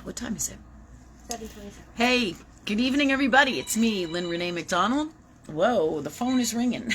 What time is it? 7:27. Hey, good evening, everybody. It's me, Lynn Rene MacDonald. Whoa, the phone is ringing.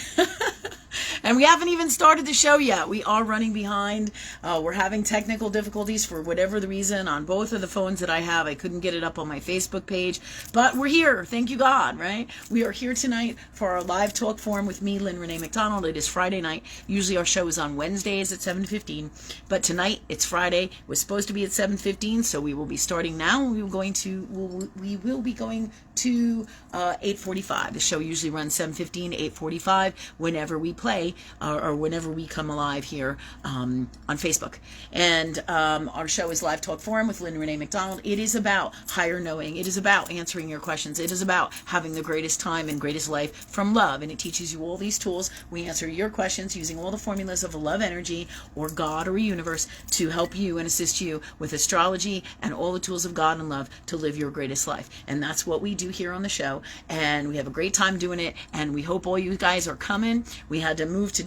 And we haven't even started the show yet. We are running behind. We're having technical difficulties for whatever the reason on both of the phones that I have. I couldn't get it up on my Facebook page. But we're here. Thank you, God, right? We are here tonight for our live talk forum with me, Lynn Rene MacDonald. It is Friday night. Usually our show is on Wednesdays at 7:15. But tonight, it's Friday. It was supposed to be at 7:15, so we will be starting now. We will be going to 8:45. The show usually runs 7:15, 8:45, whenever we play or whenever we come alive here on Facebook. And our show is Live Talk Forum with Lynn Rene MacDonald. It is about higher knowing. It is about answering your questions. It is about having the greatest time and greatest life from love. And it teaches you all these tools. We answer your questions using all the formulas of love energy or God or universe to help you and assist you with astrology and all the tools of God and love to live your greatest life. And that's what we do here on the show. And we have a great time doing it. And we hope all you guys are coming. We had to move to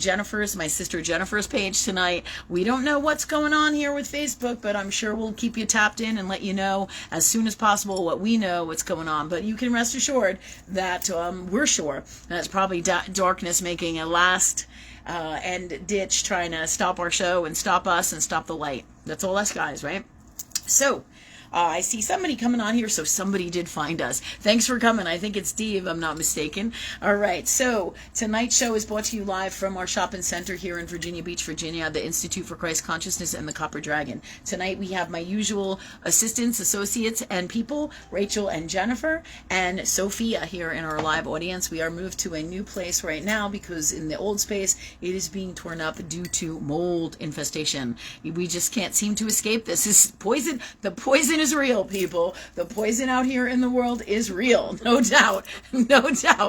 my sister Jennifer's page tonight. We don't know what's going on here with Facebook, but I'm sure we'll keep you tapped in and let you know as soon as possible what we know what's going on. But you can rest assured that we're sure that's probably darkness making a last end ditch trying to stop our show and stop us and stop the light. That's all us guys, right? So I see somebody coming on here, so somebody did find us. Thanks for coming. I think it's Steve, I'm not mistaken. All right, so tonight's show is brought to you live from our shopping center here in Virginia Beach, Virginia, the Institute for Christ Consciousness and the Copper Dragon. Tonight we have my usual assistants, associates, and people, Rachel and Jennifer, and Sophia here in our live audience. We are moved to a new place right now because in the old space, it is being torn up due to mold infestation. We just can't seem to escape this. This is poison. The poison is real, people. The poison out here in the world is real, no doubt,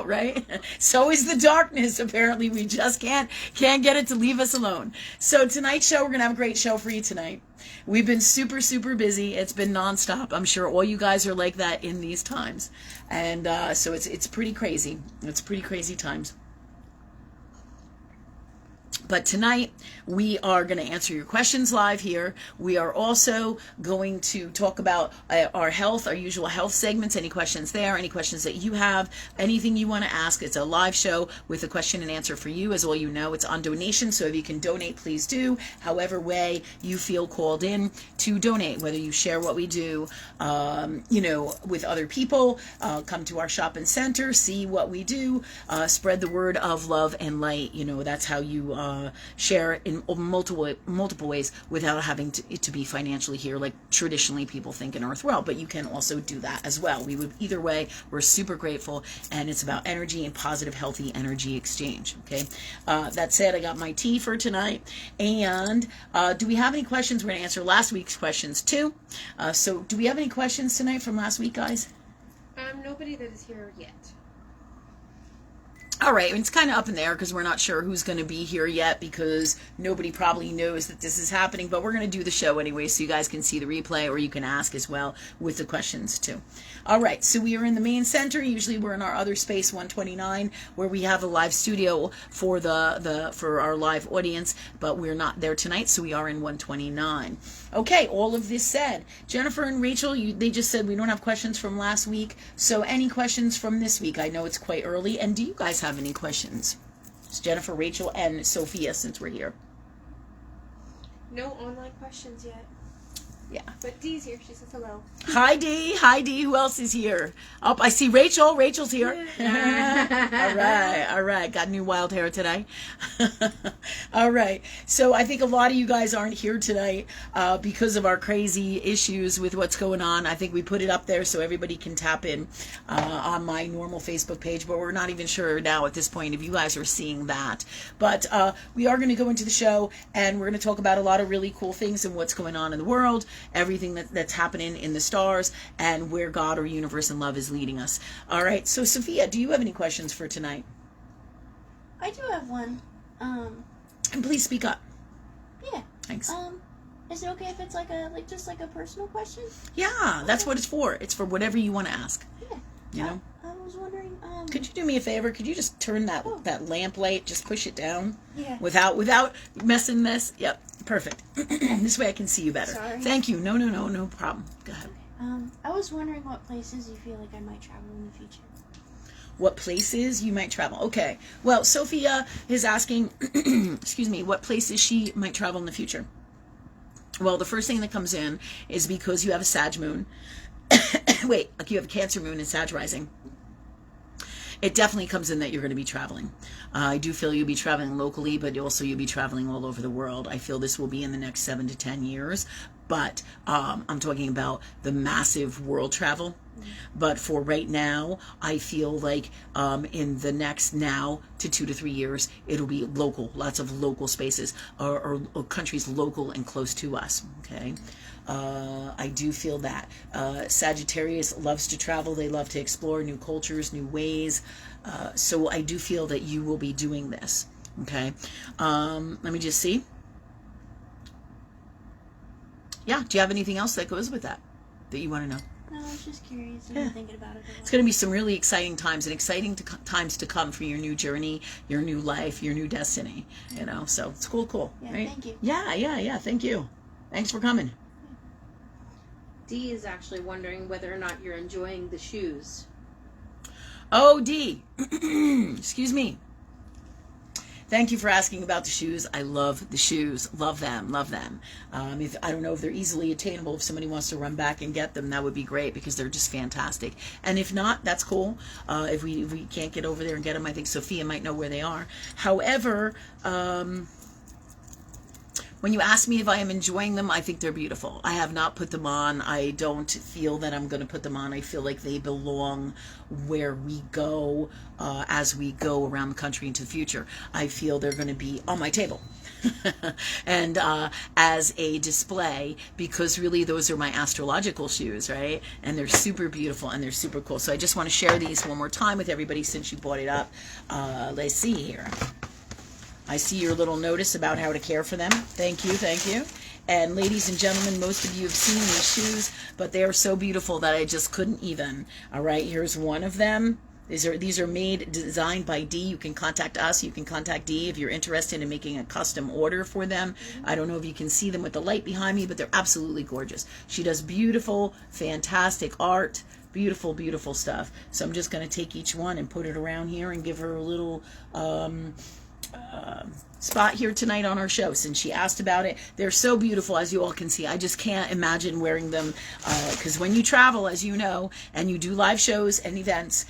right? So is the darkness. Apparently, we just can't get it to leave us alone. So tonight's show, we're gonna have a great show for you tonight. We've been super busy. It's been nonstop. I'm sure all you guys are like that in these times, and so it's pretty crazy. It's pretty crazy times. But tonight, we are going to answer your questions live here. We are also going to talk about our health, our usual health segments, any questions there, any questions that you have, anything you want to ask. It's a live show with a question and answer for you. As all you know, it's on donation, so if you can donate, please do. However way you feel called in to donate, whether you share what we do, with other people, come to our shopping center, see what we do, spread the word of love and light. That's how you share in multiple ways without having to be financially here like traditionally people think in Earth World. But you can also do that as well. We would either way. We're super grateful, and it's about energy and positive, healthy energy exchange. Okay. That said, I got my tea for tonight. And do we have any questions? We're going to answer last week's questions too. So do we have any questions tonight from last week, guys? Nobody that is here yet. All right, it's kind of up in there because we're not sure who's going to be here yet because nobody probably knows that this is happening, but we're going to do the show anyway so you guys can see the replay or you can ask as well with the questions too. All right, so we are in the main center. Usually we're in our other space, 129, where we have a live studio for for our live audience, but we're not there tonight, so we are in 129. Okay, all of this said, Jennifer and Rachel, they just said we don't have questions from last week, so any questions from this week? I know it's quite early, and do you guys have any questions? It's Jennifer, Rachel, and Sophia, since we're here. No online questions yet. Yeah. But Dee's here. She says hello. Hi, Dee. Hi, Dee. Who else is here? Oh, I see Rachel. Rachel's here. All right. Got new wild hair today. All right. So I think a lot of you guys aren't here tonight because of our crazy issues with what's going on. I think we put it up there so everybody can tap in on my normal Facebook page, but we're not even sure now at this point if you guys are seeing that. But we are going to go into the show, and we're going to talk about a lot of really cool things and what's going on in the world, everything that's happening in the stars, and where God or universe and love is leading us. All right, so Sophia, do you have any questions for tonight? I do have one. And please speak up. Yeah. Thanks. Is it okay if it's just a personal question? Yeah, that's what it's for. It's for whatever you want to ask. Yeah. You know? I was wondering, could you do me a favor? Could you just turn that lamp light, just push it down? Yeah. Without messing this? Yep. Perfect. This way I can see you better. Sorry. Thank you. No problem. Go ahead. I was wondering what places you feel like I might travel in the future. What places you might travel? Okay. Well, Sophia is asking, excuse me, what places she might travel in the future. Well, the first thing that comes in is because you have a Sag moon. Wait, like you have a Cancer moon and Sag rising. It definitely comes in that you're going to be traveling. I do feel you'll be traveling locally, but also you'll be traveling all over the world. I feel this will be in the next 7 to 10 years, but I'm talking about the massive world travel. But for right now, I feel like in the next now to 2 to 3 years, it'll be local, lots of local spaces or countries local and close to us, okay? I do feel that. Sagittarius loves to travel. They love to explore new cultures, new ways. So I do feel that you will be doing this, okay? Let me just see. Yeah, do you have anything else that goes with that you want to know? No, I was just curious. I've been thinking about it a lot. It's going to be some really exciting times and exciting times to come for your new journey, your new life, your new destiny, you know? So it's cool, Yeah, right? thank you. Yeah, thank you. Thanks for coming. Dee is actually wondering whether or not you're enjoying the shoes. Oh, Dee, excuse me. Thank you for asking about the shoes. I love the shoes. Love them. If I don't know if they're easily attainable. If somebody wants to run back and get them, that would be great because they're just fantastic. And if not, that's cool. If we can't get over there and get them, I think Sophia might know where they are. However, when you ask me if I am enjoying them, I think they're beautiful. I have not put them on. I don't feel that I'm going to put them on. I feel like they belong where we go as we go around the country into the future. I feel they're going to be on my table. And as a display, because really those are my astrological shoes, right? And they're super beautiful and they're super cool. So I just want to share these one more time with everybody since you brought it up. Let's see here. I see your little notice about how to care for them. Thank you. And ladies and gentlemen, most of you have seen these shoes, but they are so beautiful that I just couldn't even. All right, here's one of them. These are designed by Dee. You can contact us. You can contact Dee if you're interested in making a custom order for them. I don't know if you can see them with the light behind me, but they're absolutely gorgeous. She does beautiful, fantastic art. Beautiful stuff. So I'm just going to take each one and put it around here and give her a little spot here tonight on our show since she asked about it. They're so beautiful, as you all can see. I just can't imagine wearing them because when you travel, as you know, and you do live shows and events,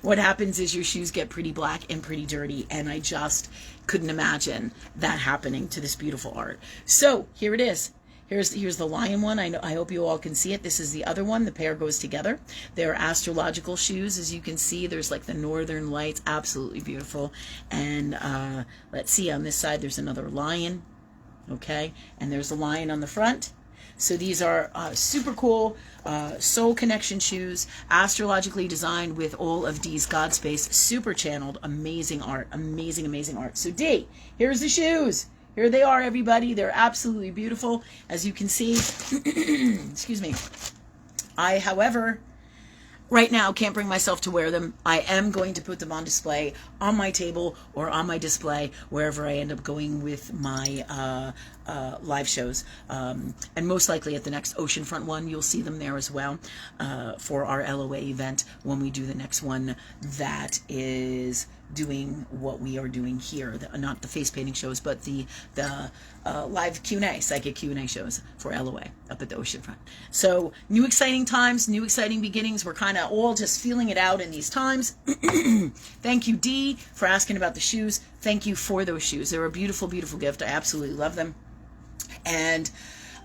what happens is your shoes get pretty black and pretty dirty, and I just couldn't imagine that happening to this beautiful art. So here it is. Here's the lion one. I hope you all can see it. This is the other one. The pair goes together. They're astrological shoes, as you can see. There's like the northern lights. Absolutely beautiful. And let's see, on this side, there's another lion. Okay. And there's a lion on the front. So these are super cool soul connection shoes, astrologically designed with all of Dee's God space, super channeled, amazing art, amazing art. So Dee, here's the shoes. Here they are, everybody. They're absolutely beautiful, as you can see. Excuse me. I, however, right now can't bring myself to wear them. I am going to put them on display on my table or on my display wherever I end up going with my live shows. And most likely at the next Oceanfront one, you'll see them there as well for our LOA event when we do the next one that is doing what we are doing here, not the face painting shows, but the live Q&A, psychic Q&A shows for LOA up at the Oceanfront. So new exciting times, new exciting beginnings. We're kind of all just feeling it out in these times. Thank you, Dee, for asking about the shoes. Thank you for those shoes. They're a beautiful gift. I absolutely love them. And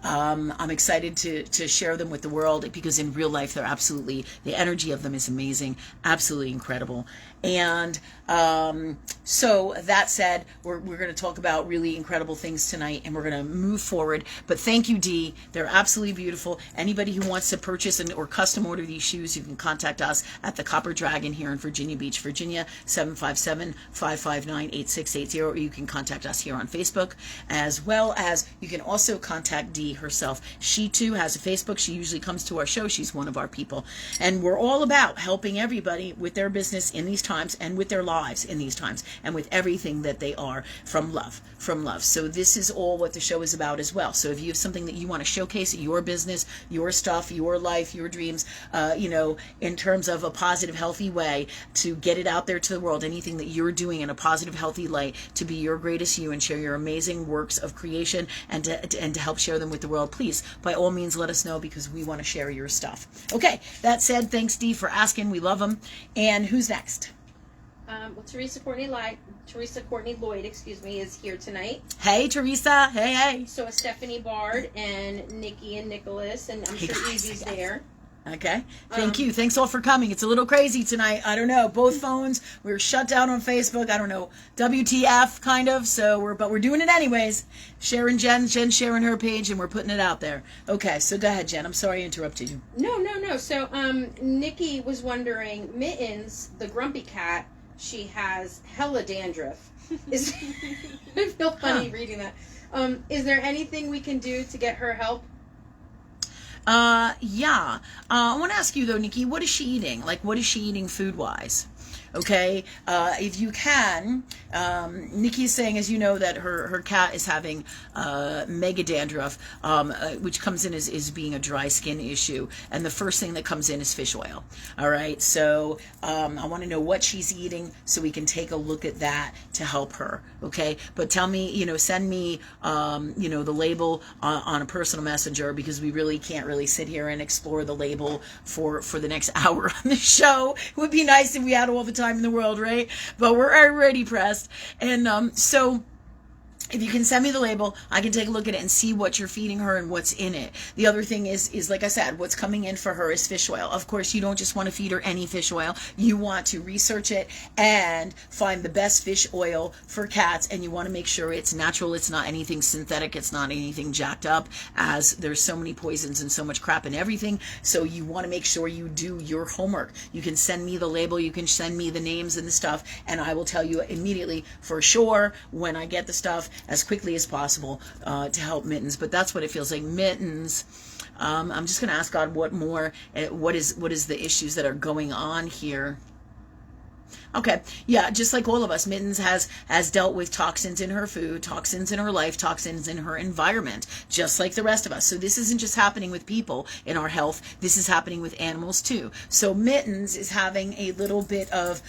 I'm excited to share them with the world because in real life, they're absolutely, the energy of them is amazing, absolutely incredible. And so that said, we're going to talk about really incredible things tonight and we're going to move forward. But thank you, Dee. They're absolutely beautiful. Anybody who wants to purchase or custom order these shoes, you can contact us at the Copper Dragon here in Virginia Beach, Virginia, 757-559-8680, or you can contact us here on Facebook, as well as you can also contact Dee herself. She too has a Facebook. She usually comes to our show. She's one of our people. And we're all about helping everybody with their business in these times and with their lives in these times and with everything that they are from love. So this is all what the show is about as well. So if you have something that you want to showcase, your business, your stuff, your life, your dreams, in terms of a positive, healthy way to get it out there to the world, anything that you're doing in a positive, healthy light to be your greatest you and share your amazing works of creation and to help share them with the world, please, by all means, let us know because we want to share your stuff. Okay, that said, thanks, Dee, for asking. We love them. And who's next? Well, Teresa Courtney Lloyd, is here tonight. Hey, Teresa. Hey. So is Stephanie Bard and Nikki and Nicholas, and I'm Hey, sure guys, Evie's there. Okay. Thank you. Thanks all for coming. It's a little crazy tonight. I don't know. Both phones. We were shut down on Facebook. I don't know. WTF kind of. But we're doing it anyways. Jen sharing her page and we're putting it out there. Okay. So go ahead, Jen. I'm sorry I interrupted you. No. So, Nikki was wondering, Mittens, the grumpy cat, she has hella dandruff. I feel funny reading that. Is there anything we can do to get her help? Yeah. I want to ask you though, Nikki, what is she eating? Like, what is she eating food-wise? Okay. If you can, Nikki's saying, as you know, that her cat is having mega dandruff, which comes in as being a dry skin issue. And the first thing that comes in is fish oil. All right. So I want to know what she's eating so we can take a look at that to help her. Okay. But tell me, send me, the label on a personal messenger because we really can't really sit here and explore the label for the next hour on the show. It would be nice if we had all the time in the world, right? But we're already pressed. And so if you can send me the label, I can take a look at it and see what you're feeding her and what's in it. The other thing is like I said, what's coming in for her is fish oil. Of course, you don't just want to feed her any fish oil. You want to research it and find the best fish oil for cats, and you want to make sure it's natural. It's not anything synthetic. It's not anything jacked up, as there's so many poisons and so much crap in everything. So you want to make sure you do your homework. You can send me the label. You can send me the names and the stuff, and I will tell you immediately for sure when I get the stuff as quickly as possible to help Mittens. But that's what it feels like. Mittens, I'm just going to ask God what is the issues that are going on here. Okay, yeah, just like all of us, Mittens has dealt with toxins in her food, toxins in her life, toxins in her environment, just like the rest of us. So this isn't just happening with people in our health, this is happening with animals too. So Mittens is having a little bit of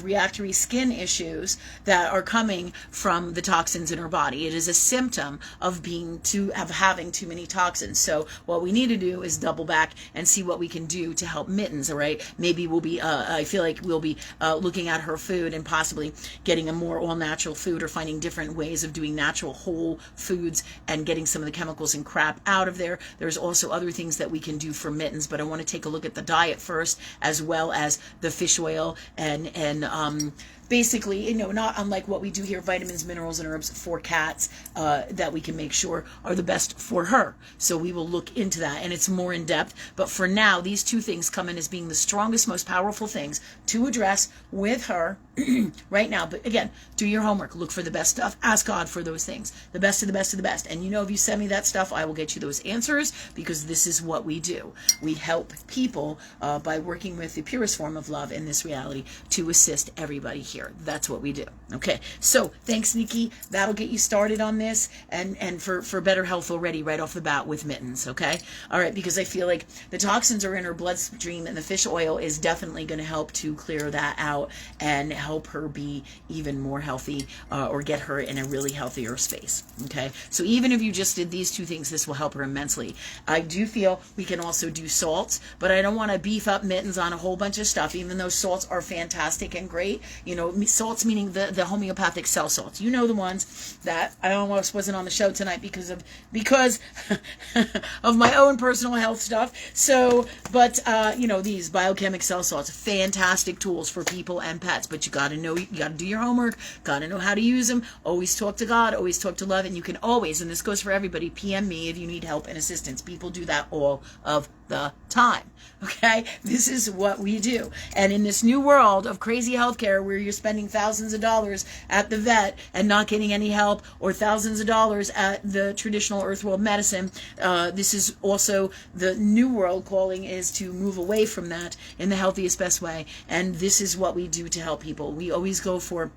reactory skin issues that are coming from the toxins in her body. It is a symptom of having too many toxins. So what we need to do is double back and see what we can do to help Mittens, all right? Maybe we'll be, I feel like we'll be looking at her food and possibly getting a more all-natural food or finding different ways of doing natural whole foods and getting some of the chemicals and crap out of there. There's also other things that we can do for Mittens, but I want to take a look at the diet first as well as the fish oil and basically, not unlike what we do here, vitamins, minerals, and herbs for cats that we can make sure are the best for her. So we will look into that, and it's more in depth. But for now, these two things come in as being the strongest, most powerful things to address with her right now. But again, do your homework. Look for the best stuff. Ask God for those things. The best of the best of the best. And if you send me that stuff, I will get you those answers because this is what we do. We help people by working with the purest form of love in this reality to assist everybody here. That's what we do. Okay, so thanks, Nikki. That'll get you started on this and for better health already right off the bat with Mittens, okay? All right, because I feel like the toxins are in her bloodstream and the fish oil is definitely going to help to clear that out and help her be even more healthy or get her in a really healthier space, okay? So even if you just did these two things, this will help her immensely. I do feel we can also do salts, but I don't want to beef up Mittens on a whole bunch of stuff, even though salts are fantastic and great. Salts meaning the homeopathic cell salts. The ones that I almost wasn't on the show tonight because of my own personal health stuff. So, but these biochemic cell salts, fantastic tools for people and pets. But you got to do your homework. Got to know how to use them. Always talk to God. Always talk to love. And you can always, and this goes for everybody, PM me if you need help and assistance. People do that all of the the time. Okay, this is what we do. And in this new world of crazy healthcare where you're spending thousands of dollars at the vet and not getting any help, or thousands of dollars at the traditional earth world medicine, this is also the new world calling, is to move away from that in the healthiest, best way. And this is what we do to help people. We always go for,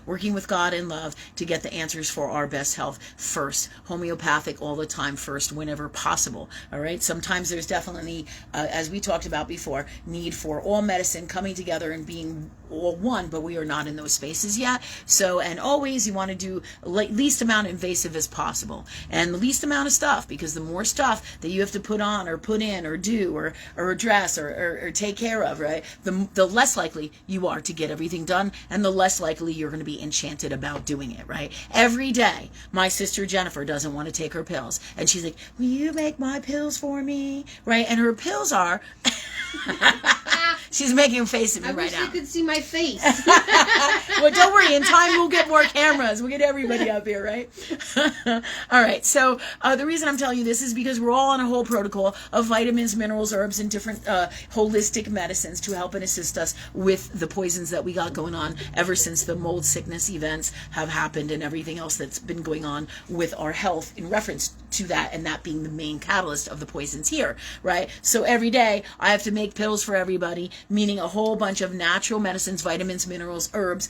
working with God in love to get the answers for our best health first. Homeopathic all the time first, whenever possible. All right. Sometimes there's definitely, as we talked about before, need for all medicine coming together and being all one, but we are not in those spaces yet. So, and always you want to do least amount invasive as possible, and the least amount of stuff, because the more stuff that you have to put on or put in or do or address or take care of, right, the less likely you are to get everything done, and the less likely you're going to be enchanted about doing it, right? Every day, my sister Jennifer doesn't want to take her pills, and she's like, will you make my pills for me, right? And her pills are she's making a face at me right now. I wish you could see my face. Well, don't worry. In time, we'll get more cameras. We'll get everybody up here, right? All right. So the reason I'm telling you this is because we're all on a whole protocol of vitamins, minerals, herbs, and different holistic medicines to help and assist us with the poisons that we got going on ever since the mold sickness events have happened and everything else that's been going on with our health in reference to that, and that being the main catalyst of the poisons here, right? So every day I have to make pills for everybody, meaning a whole bunch of natural medicines, vitamins, minerals, herbs,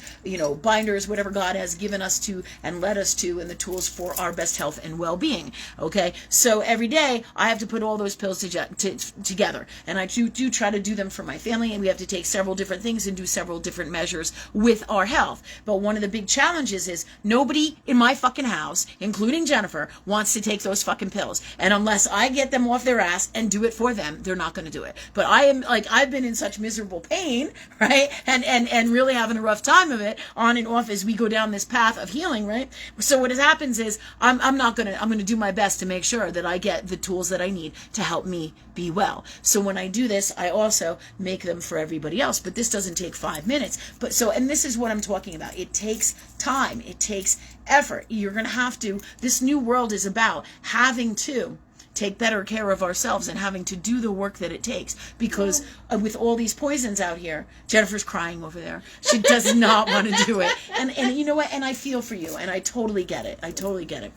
binders, whatever God has given us to and led us to, and the tools for our best health and well-being. Okay, so every day I have to put all those pills together, and I do try to do them for my family, and we have to take several different things and do several different measures with our health. But one of the big challenges is nobody in my fucking house, including Jennifer, wants to take those fucking pills, and unless I get them off their ass and do it for them, they're not going to do it. But I've been in such miserable pain, right, and really having a rough time of it on and off as we go down this path of healing, right? So what happens is I'm gonna do my best to make sure that I get the tools that I need to help me be well. So when I do this, I also make them for everybody else. But this doesn't take 5 minutes. And this is what I'm talking about. It takes time. It takes effort. You're gonna have to. This new world is about having to take better care of ourselves and having to do the work that it takes, because with all these poisons out here, Jennifer's crying over there. She does not want to do it. And you know what? And I feel for you, and I totally get it. I totally get it.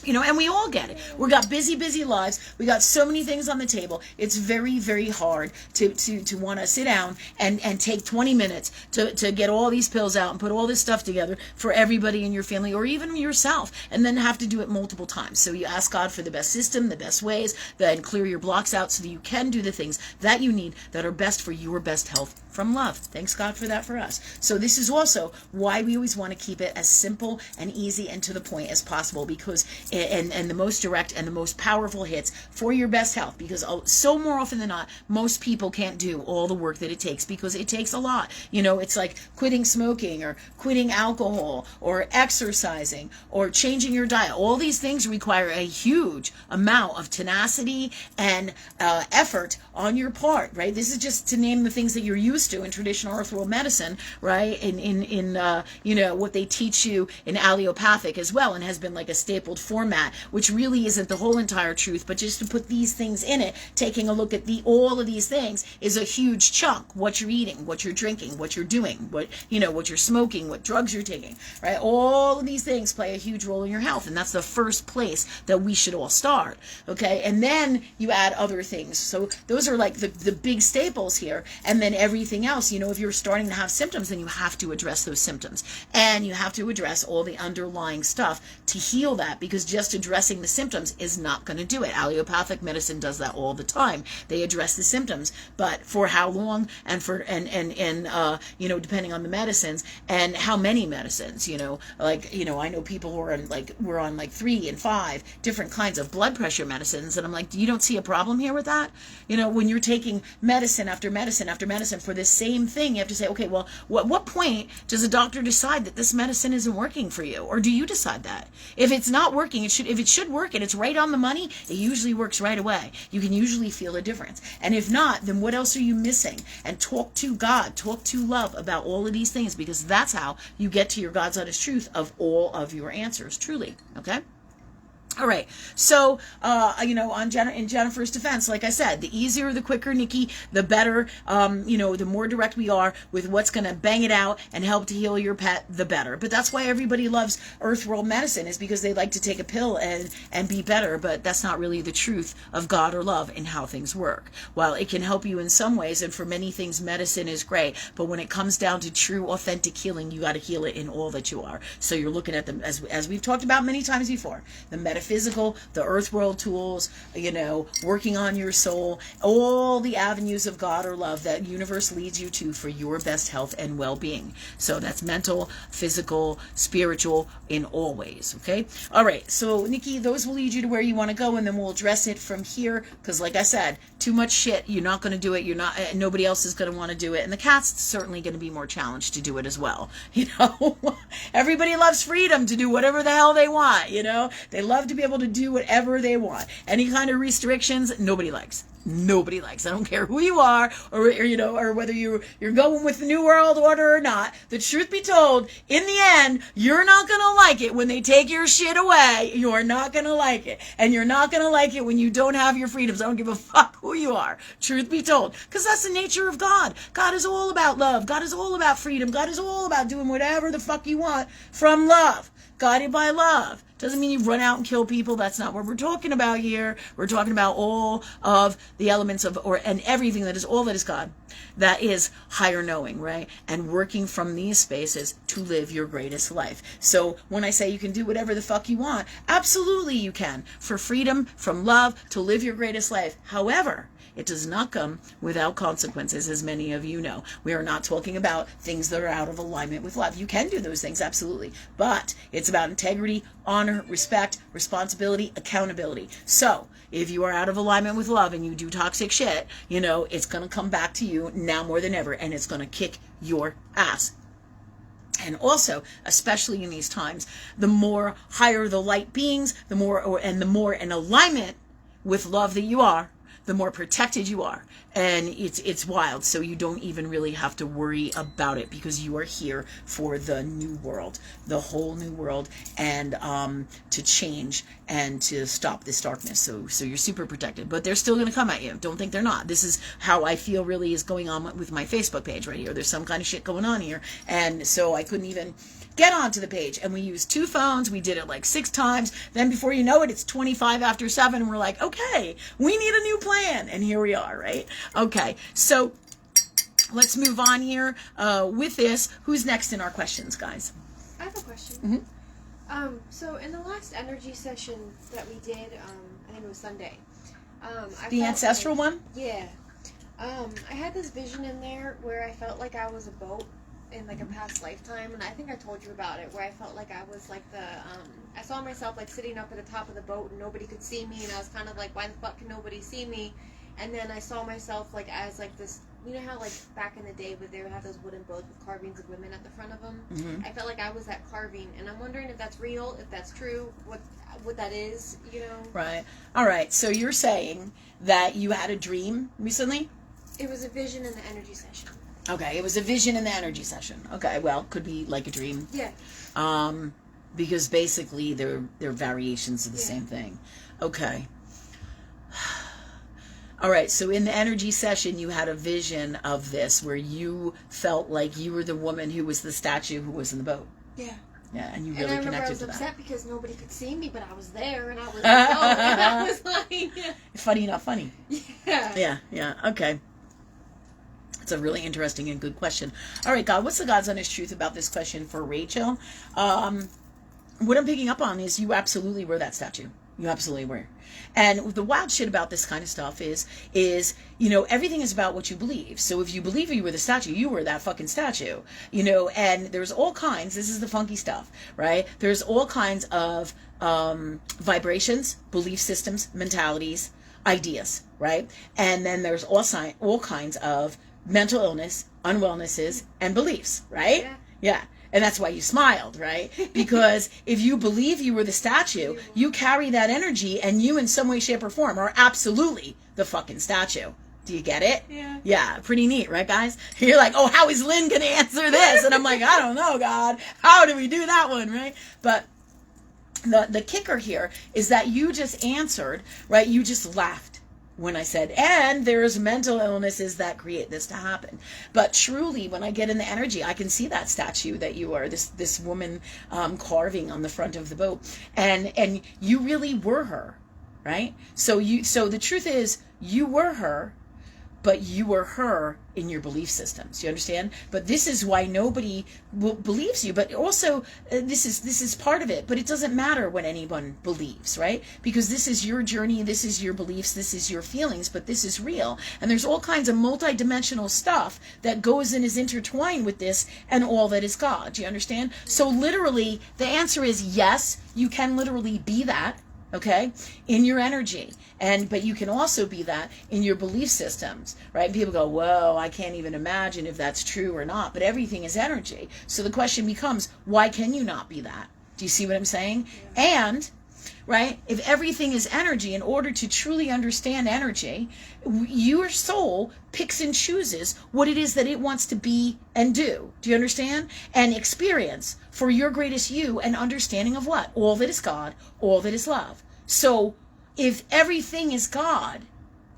And we all get it. We got busy lives. We got so many things on the table. It's very, very hard to want to sit down and take 20 minutes to get all these pills out and put all this stuff together for everybody in your family or even yourself, and then have to do it multiple times. So you ask God for the best system, the best ways, then clear your blocks out so that you can do the things that you need that are best for your best health from love. Thanks God for that for us. So this is also why we always want to keep it as simple and easy and to the point as possible, because and the most direct and the most powerful hits for your best health, because so more often than not, most people can't do all the work that it takes, because it takes a lot. It's like quitting smoking or quitting alcohol or exercising or changing your diet. All these things require a huge amount of tenacity and effort on your part, right? This is just to name the things that you're used to in traditional earth world medicine, right? In what they teach you in allopathic as well, and has been like a stapled format, which really isn't the whole entire truth, but just to put these things in it, taking a look at all of these things is a huge chunk. What you're eating, what you're drinking, what you're doing, what you're smoking, what drugs you're taking, right? All of these things play a huge role in your health, and that's the first place that we should all start, okay? And then you add other things. So those are like the big staples here, and then everything else, if you're starting to have symptoms, then you have to address those symptoms, and you have to address all the underlying stuff to heal that, because just addressing the symptoms is not going to do it. Allopathic medicine does that all the time. They address the symptoms, but for how long, and depending on the medicines and how many medicines, I know people who are we're on 3 and 5 different kinds of blood pressure medicines, and I'm like, you don't see a problem here with that? When you're taking medicine after medicine after medicine for this same thing, you have to say, okay, well, what point does a doctor decide that this medicine isn't working for you? Or do you decide that? If it's not working, if it should work and it's right on the money, it usually works right away. You can usually feel a difference. And if not, then what else are you missing? And talk to God, talk to love about all of these things, because that's how you get to your God's honest truth of all of your answers, truly. Okay? All right. So, in Jennifer's defense, like I said, the easier, the quicker, Nikki, the better, the more direct we are with what's going to bang it out and help to heal your pet, the better. But that's why everybody loves Earth World Medicine, is because they like to take a pill and be better. But that's not really the truth of God or love and how things work. While it can help you in some ways, and for many things, medicine is great. But when it comes down to true, authentic healing, you got to heal it in all that you are. So you're looking at them, as we've talked about many times before, the metaphysical, the earth world tools, working on your soul, all the avenues of God or love that universe leads you to for your best health and well-being. So that's mental, physical, spiritual, in all ways. Okay. All right. So Nikki, those will lead you to where you want to go, and then we'll address it from here. Because like I said, too much shit. You're not going to do it. Nobody else is going to want to do it. And the cat's certainly going to be more challenged to do it as well. Everybody loves freedom to do whatever the hell they want. They love to be able to do whatever they want. Any kind of restrictions, nobody likes. Nobody likes. I don't care who you are, or whether you're going with the New World Order or not. The truth be told, in the end, you're not going to like it when they take your shit away. You're not going to like it. And you're not going to like it when you don't have your freedoms. I don't give a fuck who you are. Truth be told. Because that's the nature of God. God is all about love. God is all about freedom. God is all about doing whatever the fuck you want from love. Guided by love. Doesn't mean you run out and kill people. That's not what we're talking about here. We're talking about all of the elements and everything that is all that is God. That is higher knowing, right? And working from these spaces to live your greatest life. So when I say you can do whatever the fuck you want, absolutely you can. For freedom, from love, to live your greatest life. However, it does not come without consequences, as many of you know. We are not talking about things that are out of alignment with love. You can do those things, absolutely. But it's about integrity, honor, respect, responsibility, accountability. So if you are out of alignment with love and you do toxic shit, it's going to come back to you now more than ever, and it's going to kick your ass. And also, especially in these times, the more higher the light beings, the more in alignment with love that you are, the more protected you are. And it's wild. So you don't even really have to worry about it, because you are here for the new world, the whole new world, and to change and to stop this darkness. So you're super protected, but they're still going to come at you. Don't think they're not. This is how I feel really is going on with my Facebook page right here. There's some kind of shit going on here. And so I couldn't even get onto the page, and we used 2 phones. We did it like 6 times. Then before you know it, it's 25 after 7, and we're like, okay, we need a new plan. And here we are, right? Okay, so let's move on here with this. Who's next in our questions, guys? I have a question. Mm-hmm. So in the last energy session that we did, I think it was Sunday. The ancestral one? Yeah. I had this vision in there where I felt like I was a boat in like a past lifetime, and I think I told you about it, where I felt like I was like I saw myself like sitting up at the top of the boat and nobody could see me, and I was kind of like, why the fuck can nobody see me? And then I saw myself like as like this, you know how like back in the day where they would have those wooden boats with carvings of women at the front of them? Mm-hmm. I felt like I was that carving, and I'm wondering if that's real, if that's true, what that is, Right. All right. So you're saying that you had a dream recently? It was a vision in the energy session. Okay, it was a vision in the energy session. Okay, well, could be like a dream. Yeah. Because basically they're variations of the same thing. Okay. All right, so in the energy session, you had a vision of this where you felt like you were the woman who was the statue who was in the boat. Yeah. Yeah, and you really and I remember connected I was to that. upset because nobody could see me, but I was there, and I was like, oh, and I was like... Funny, not funny. Yeah. Yeah, okay. It's a really interesting and good question. All right, God, what's the God's honest truth about this question for Rachel? What I'm picking up on is you absolutely were that statue. You absolutely were. And the wild shit about this kind of stuff is everything is about what you believe. So if you believe you were the statue, you were that fucking statue, and there's all kinds, this is the funky stuff, right? There's all kinds of vibrations, belief systems, mentalities, ideas, right? And then there's all kinds of mental illness, unwellnesses, and beliefs, right? Yeah. And that's why you smiled, right? Because if you believe you were the statue, you carry that energy, and you in some way, shape, or form are absolutely the fucking statue. Do you get it? Yeah. Yeah, pretty neat, right, guys? You're like, oh, how is Lynn going to answer this? And I'm like, I don't know, God. How do we do that one, right? But the kicker here is that you just answered, right? You just laughed when I said, and there's mental illnesses that create this to happen. But truly, when I get in the energy, I can see that statue that you are, this woman carving on the front of the boat, and you really were her, right? So the truth is, you were her, but you were her in your belief systems. You understand? But this is why nobody believes you. But also, this is part of it. But it doesn't matter what anyone believes, right? Because this is your journey, this is your beliefs, this is your feelings, but this is real. And there's all kinds of multidimensional stuff that goes and is intertwined with this and all that is God. Do you understand? So literally, the answer is yes, you can literally be that. Okay, in your energy, but you can also be that in your belief systems, right? And people go, whoa, I can't even imagine if that's true or not, but everything is energy. So the question becomes, why can you not be that? Do you see what I'm saying? Yeah. And, right, if everything is energy, in order to truly understand energy, your soul picks and chooses what it is that it wants to be and do. Do you understand? And experience for your greatest you and understanding of what? All that is God, all that is love. So if everything is God,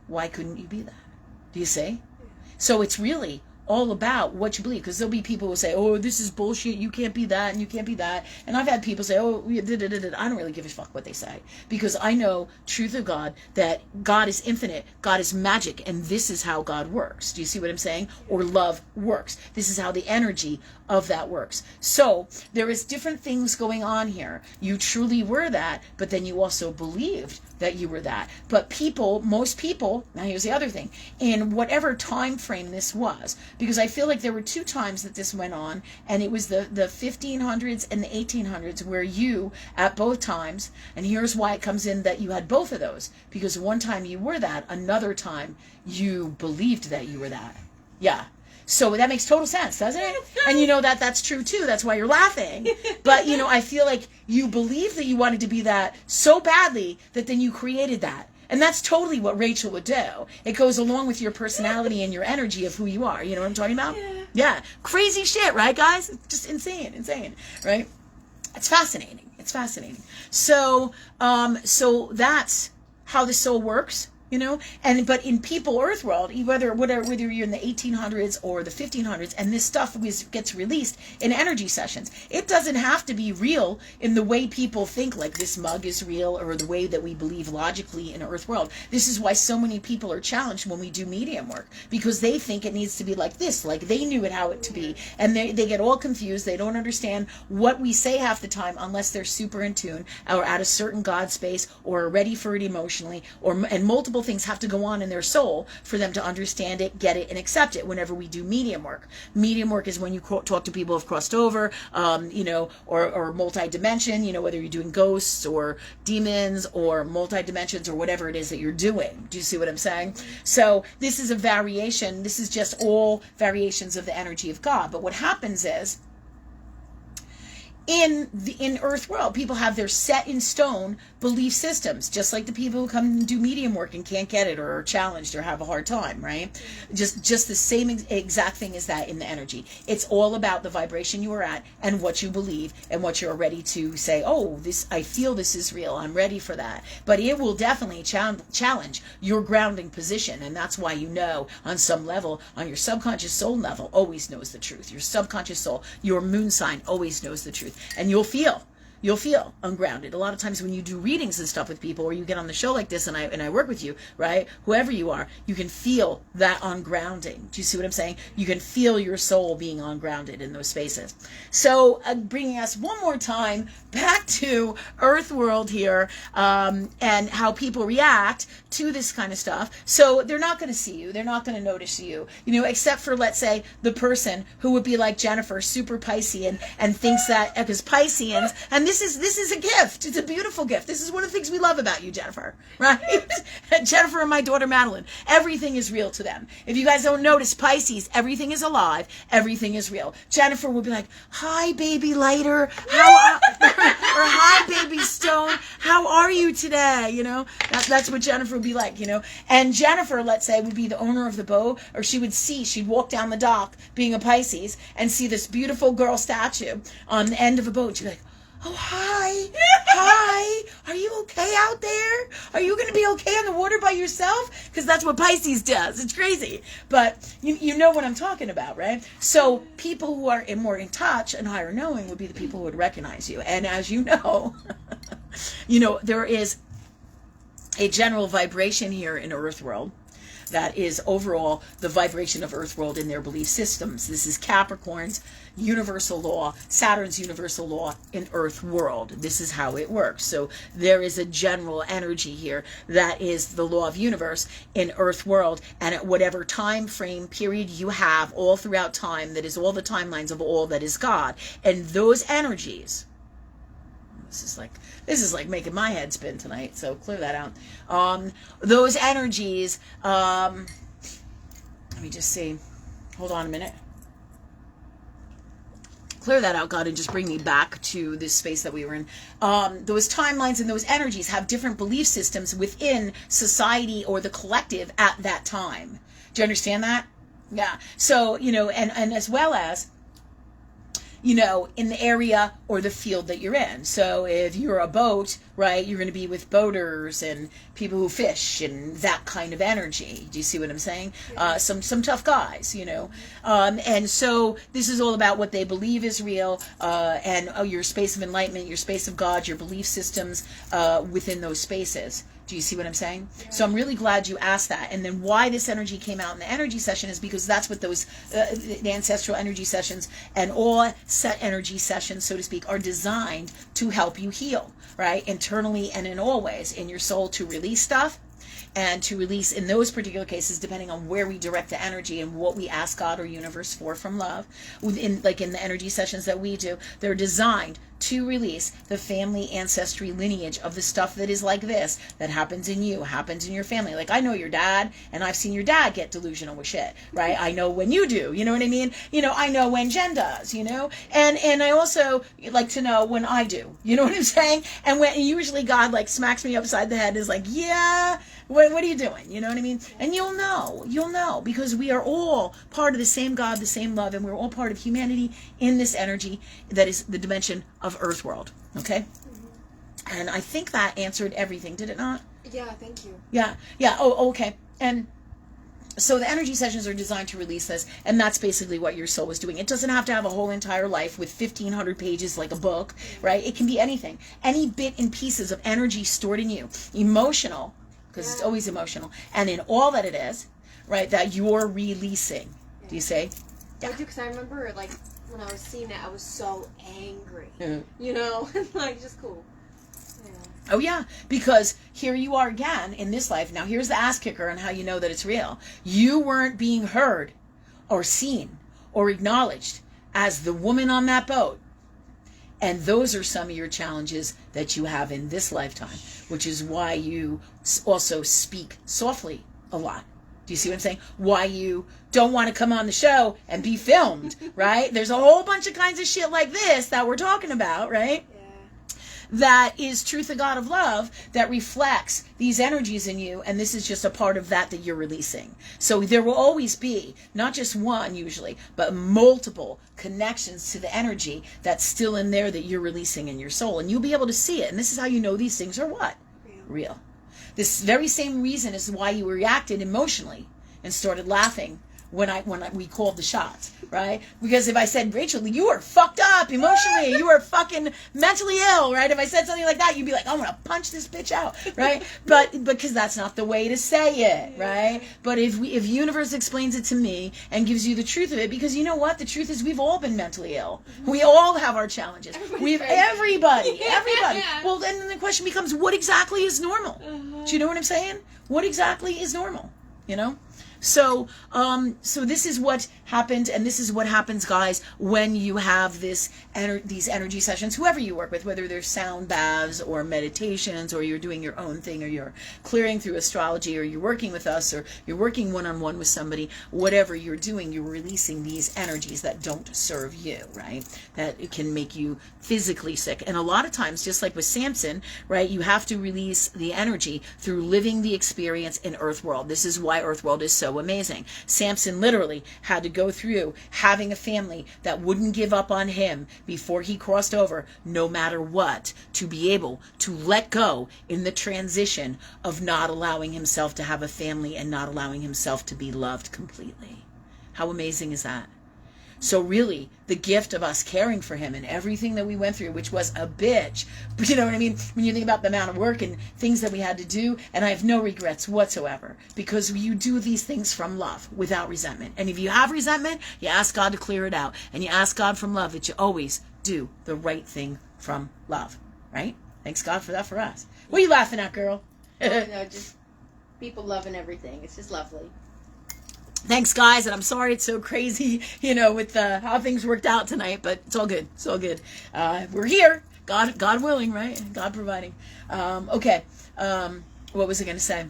why couldn't you be that? Do you see? So it's really all about what you believe, because there'll be people who say, oh, this is bullshit, you can't be that and you can't be that. And I've had people say, oh, I don't really give a fuck what they say, because I know truth of God, that God is infinite, God is magic, and this is how God works. Do you see what I'm saying? Or love works. This is how the energy of that works. So there is different things going on here. You truly were that, but then you also believed that you were that. But people, most people, now here's the other thing, in whatever time frame this was, because I feel like there were two times that this went on, and it was the 1500s and the 1800s, where you, at both times, and here's why it comes in that you had both of those, because one time you were that, another time you believed that you were that. Yeah. So that makes total sense, doesn't it? And you know that that's true too. That's why you're laughing. But you know, I feel like you believed that you wanted to be that so badly that then you created that. And that's totally what Rachel would do. It goes along with your personality and your energy of who you are. You know what I'm talking about? Yeah. Crazy shit, right, guys? It's just insane, right? It's fascinating. So, so that's how the soul works. You know, but in people earth world, whether you're in the 1800s or the 1500s, and this stuff gets released in energy sessions, it doesn't have to be real in the way people think, like this mug is real, or the way that we believe logically in earth world. This is why so many people are challenged when we do medium work, because they think it needs to be like this, like they knew how it to be, and they get all confused. They don't understand what we say half the time unless they're super in tune or at a certain God space or are ready for it emotionally, and multiple things have to go on in their soul for them to understand it, get it, and accept it. Whenever we do medium work is when you talk to people who have crossed over, you know, or multi-dimension, you know, whether you're doing ghosts or demons or multi-dimensions or whatever it is that you're doing. Do you see what I'm saying? So this is a variation. This is just all variations of the energy of God. But what happens is, in earth world, people have their set in stone belief systems, just like the people who come and do medium work and can't get it, or are challenged or have a hard time, right? Just the same exact thing as that in the energy. It's all about the vibration you are at and what you believe and what you're ready to say, oh, I feel this is real, I'm ready for that. But it will definitely challenge your grounding position, and that's why, you know, on some level, on your subconscious soul level, always knows the truth. Your subconscious soul, your moon sign, always knows the truth. And you'll feel ungrounded. A lot of times when you do readings and stuff with people, or you get on the show like this and I work with you, right? Whoever you are, you can feel that ungrounding. Do you see what I'm saying? You can feel your soul being ungrounded in those spaces. So bringing us one more time back to Earth World here, and how people react to this kind of stuff. So they're not going to see you. They're not going to notice you, you know, except for, let's say, the person who would be like Jennifer, super Piscean, and thinks that, because Pisceans, and this is a gift. It's a beautiful gift. This is one of the things we love about you, Jennifer, right? Jennifer and my daughter Madeline, everything is real to them. If you guys don't notice, Pisces, everything is alive, everything is real. Jennifer would be like, hi, baby lighter, or hi, baby stone, how are you today? You know, that's what Jennifer would be like, you know. And Jennifer, let's say, would be the owner of the boat, or she'd walk down the dock being a Pisces and see this beautiful girl statue on the end of a boat. She'd be like, oh, hi, hi, are you okay out there? Are you going to be okay on the water by yourself? Because that's what Pisces does. It's crazy. But you know what I'm talking about, right? So people who are more in touch and higher knowing would be the people who would recognize you. And as you know, there is a general vibration here in Earth world that is overall the vibration of Earth world in their belief systems. This is Capricorn's universal law, Saturn's universal law in Earth world. This is how it works. So there is a general energy here that is the law of universe in Earth world, and at whatever time frame period you have all throughout time, that is all the timelines of all that is God. And those energies, this is like making my head spin tonight, so clear that out. Those energies, let me just see. Hold on a minute. Clear that out, God, and just bring me back to this space that we were in. Those timelines and those energies have different belief systems within society or the collective at that time. Do you understand that? Yeah. So, and as well as, in the area or the field that you're in. So if you're a boat, right, you're going to be with boaters and people who fish and that kind of energy. Do you see what I'm saying? Some tough guys, and so this is all about what they believe is real, and your space of enlightenment, your space of God, your belief systems within those spaces. Do you see what I'm saying? Yeah. So I'm really glad you asked that. And then why this energy came out in the energy session is because that's what those the ancestral energy sessions and all set energy sessions, so to speak, are designed to help you heal, right? Internally and in all ways, in your soul, to release stuff, and to release in those particular cases, depending on where we direct the energy and what we ask God or universe for from love. In the energy sessions that we do, they're designed to release the family ancestry lineage of the stuff that is like this, that happens in you, happens in your family. Like, I know your dad, and I've seen your dad get delusional with shit, right? I know when you do, you know what I mean? I know when Jen does, and I also like to know when I do, you know what I'm saying? And when usually God like smacks me upside the head and is like, yeah, what are you doing? You know what I mean? And you'll know, because we are all part of the same God, the same love, and we're all part of humanity in this energy that is the dimension of Earth world. Okay? Mm-hmm. And I think that answered everything, did it not? Yeah, thank you. Yeah. Oh, okay. And so the energy sessions are designed to release this, and that's basically what your soul is doing. It doesn't have to have a whole entire life with 1,500 pages like a book, right? It can be anything. Any bit and pieces of energy stored in you. Emotional, because it's always emotional. And in all that it is, right, that you're releasing. Yeah. Do you say? Yeah. I do, because I remember, like, when I was seeing it, I was so angry. Mm-hmm. Like, just cool. Yeah. Oh, yeah, because here you are again in this life. Now, here's the ass kicker on how you know that it's real. You weren't being heard or seen or acknowledged as the woman on that boat. And those are some of your challenges that you have in this lifetime, which is why you also speak softly a lot. Do you see what I'm saying? Why you don't want to come on the show and be filmed, right? There's a whole bunch of kinds of shit like this that we're talking about, right? Yeah. That is truth of God of love that reflects these energies in you, and this is just a part of that you're releasing. So there will always be, not just one usually, but multiple connections to the energy that's still in there that you're releasing in your soul, and you'll be able to see it. And this is how you know these things are what? Real. This very same reason is why you reacted emotionally and started laughing when we called the shots, right? Because if I said, Rachel, you are fucked up emotionally, you are fucking mentally ill, right? If I said something like that, you'd be like, I'm gonna punch this bitch out, right? But because that's not the way to say it, right? But if universe explains it to me and gives you the truth of it, because you know what? The truth is we've all been mentally ill. We all have our challenges. Everybody. Well, then the question becomes, what exactly is normal? Do you know what I'm saying? What exactly is normal? So this is what happened, and this is what happens, guys, when you have these energy sessions, whoever you work with, whether they're sound baths or meditations, or you're doing your own thing, or you're clearing through astrology, or you're working with us, or you're working one-on-one with somebody, whatever you're doing, you're releasing these energies that don't serve you, right? That it can make you physically sick. And a lot of times, just like with Samson, right, you have to release the energy through living the experience in Earth World. This is why Earth World is so amazing. Samson literally had to go through having a family that wouldn't give up on him before he crossed over, no matter what, to be able to let go in the transition of not allowing himself to have a family and not allowing himself to be loved completely. How amazing is that? So really, the gift of us caring for him and everything that we went through, which was a bitch, but you know what I mean? When you think about the amount of work and things that we had to do, and I have no regrets whatsoever, because you do these things from love, without resentment. And if you have resentment, you ask God to clear it out. And you ask God from love that you always do the right thing from love, right? Thanks God for that for us. What are you laughing at, girl? Oh, no, just people loving everything. It's just lovely. Thanks, guys, and I'm sorry it's so crazy, with how things worked out tonight, but it's all good. It's all good. We're here. God willing, right? God providing. Okay. What was I going to say?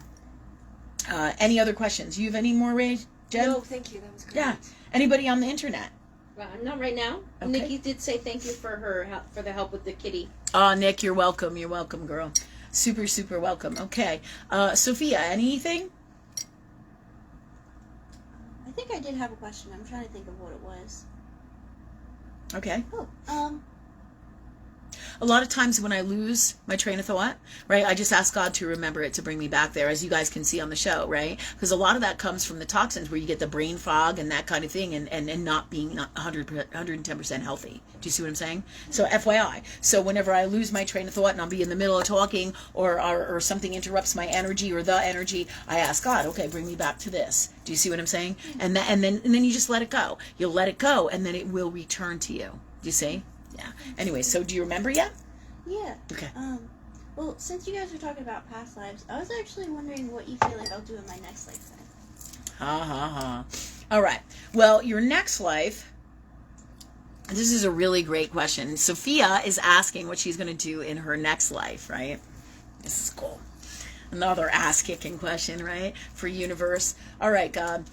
Any other questions? You have any more, Ray? Jen? No, thank you. That was great. Yeah. Anybody on the internet? Not right now. Okay. Nikki did say thank you for her help, for the help with the kitty. Nick, you're welcome. You're welcome, girl. Super, super welcome. Okay. Sophia, anything? I think I did have a question. I'm trying to think of what it was. Okay. Oh, A lot of times when I lose my train of thought, right, I just ask God to remember it, to bring me back there, as you guys can see on the show, right? Because a lot of that comes from the toxins, where you get the brain fog and that kind of thing, and not being 110% healthy. Do you see what I'm saying? So FYI. So whenever I lose my train of thought and I'll be in the middle of talking, or something interrupts my energy or the energy, I ask God, okay, bring me back to this. Do you see what I'm saying? And then you just let it go. You'll let it go, and then it will return to you. Do you see? Yeah. Anyway, so do you remember yet? yeah. Okay. Well, since you guys were talking about past lives, I was actually wondering what you feel like I'll do in my next lifetime. Ha ha ha. All right. Well, your next life, this is a really great question. Sophia is asking what she's going to do in her next life, right? This is cool. Another ass-kicking question, right? For universe. All right, God.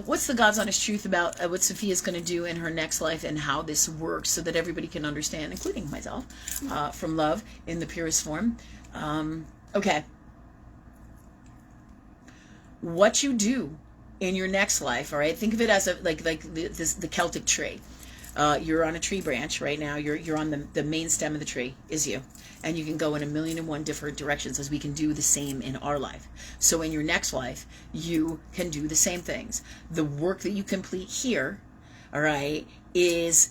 What's the God's honest truth about what Sophia's going to do in her next life and how this works, so that everybody can understand, including myself, from love in the purest form? Okay. What you do in your next life, all right? Think of it as the Celtic tree. You're on a tree branch right now. You're on the main stem of the tree is you. And you can go in 1,000,001 different directions, as we can do the same in our life. So in your next life, you can do the same things. The work that you complete here, all right, is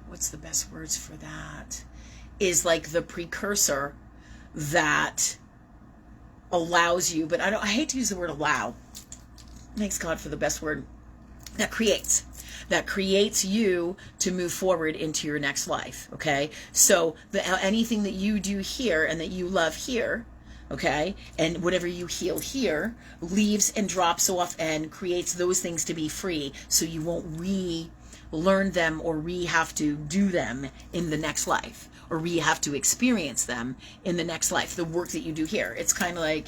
what's the best words for that? Is like the precursor that allows you, but I hate to use the word allow. Thanks God for the best word. That creates you to move forward into your next life, okay? So anything that you do here and that you love here, okay, and whatever you heal here leaves and drops off and creates those things to be free, so you won't relearn them or have to do them in the next life, or have to experience them in the next life. The work that you do here, it's kind of like,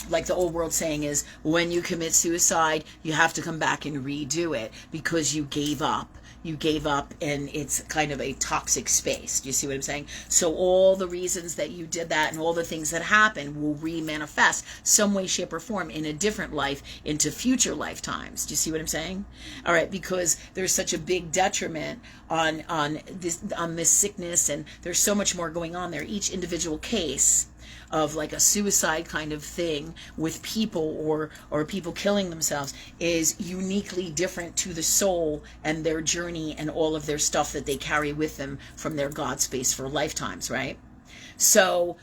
like the old world saying is, when you commit suicide, you have to come back and redo it because you gave up. You gave up, and it's kind of a toxic space. Do you see what I'm saying? So all the reasons that you did that and all the things that happen will re-manifest some way, shape, or form in a different life into future lifetimes. Do you see what I'm saying? All right, because there's such a big detriment on this sickness, and there's so much more going on there. Each individual case of like a suicide kind of thing with people or people killing themselves is uniquely different to the soul and their journey and all of their stuff that they carry with them from their God space for lifetimes, right? So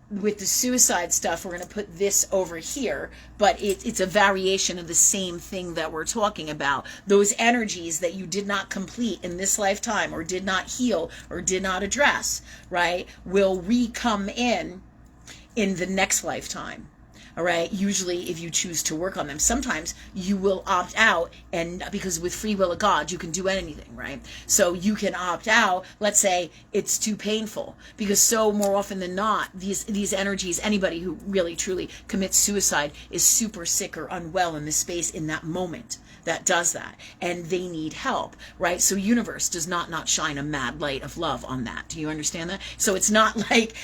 with the suicide stuff, we're going to put this over here, but it's a variation of the same thing that we're talking about. Those energies that you did not complete in this lifetime, or did not heal, or did not address, right, will re-come in the next lifetime. All right, usually if you choose to work on them. Sometimes you will opt out, and because with free will of God, you can do anything, right? So you can opt out. Let's say it's too painful, because so more often than not, these energies, anybody who really truly commits suicide is super sick or unwell in the space in that moment that does that, and they need help, right? So universe does not shine a mad light of love on that. Do you understand that? So it's not like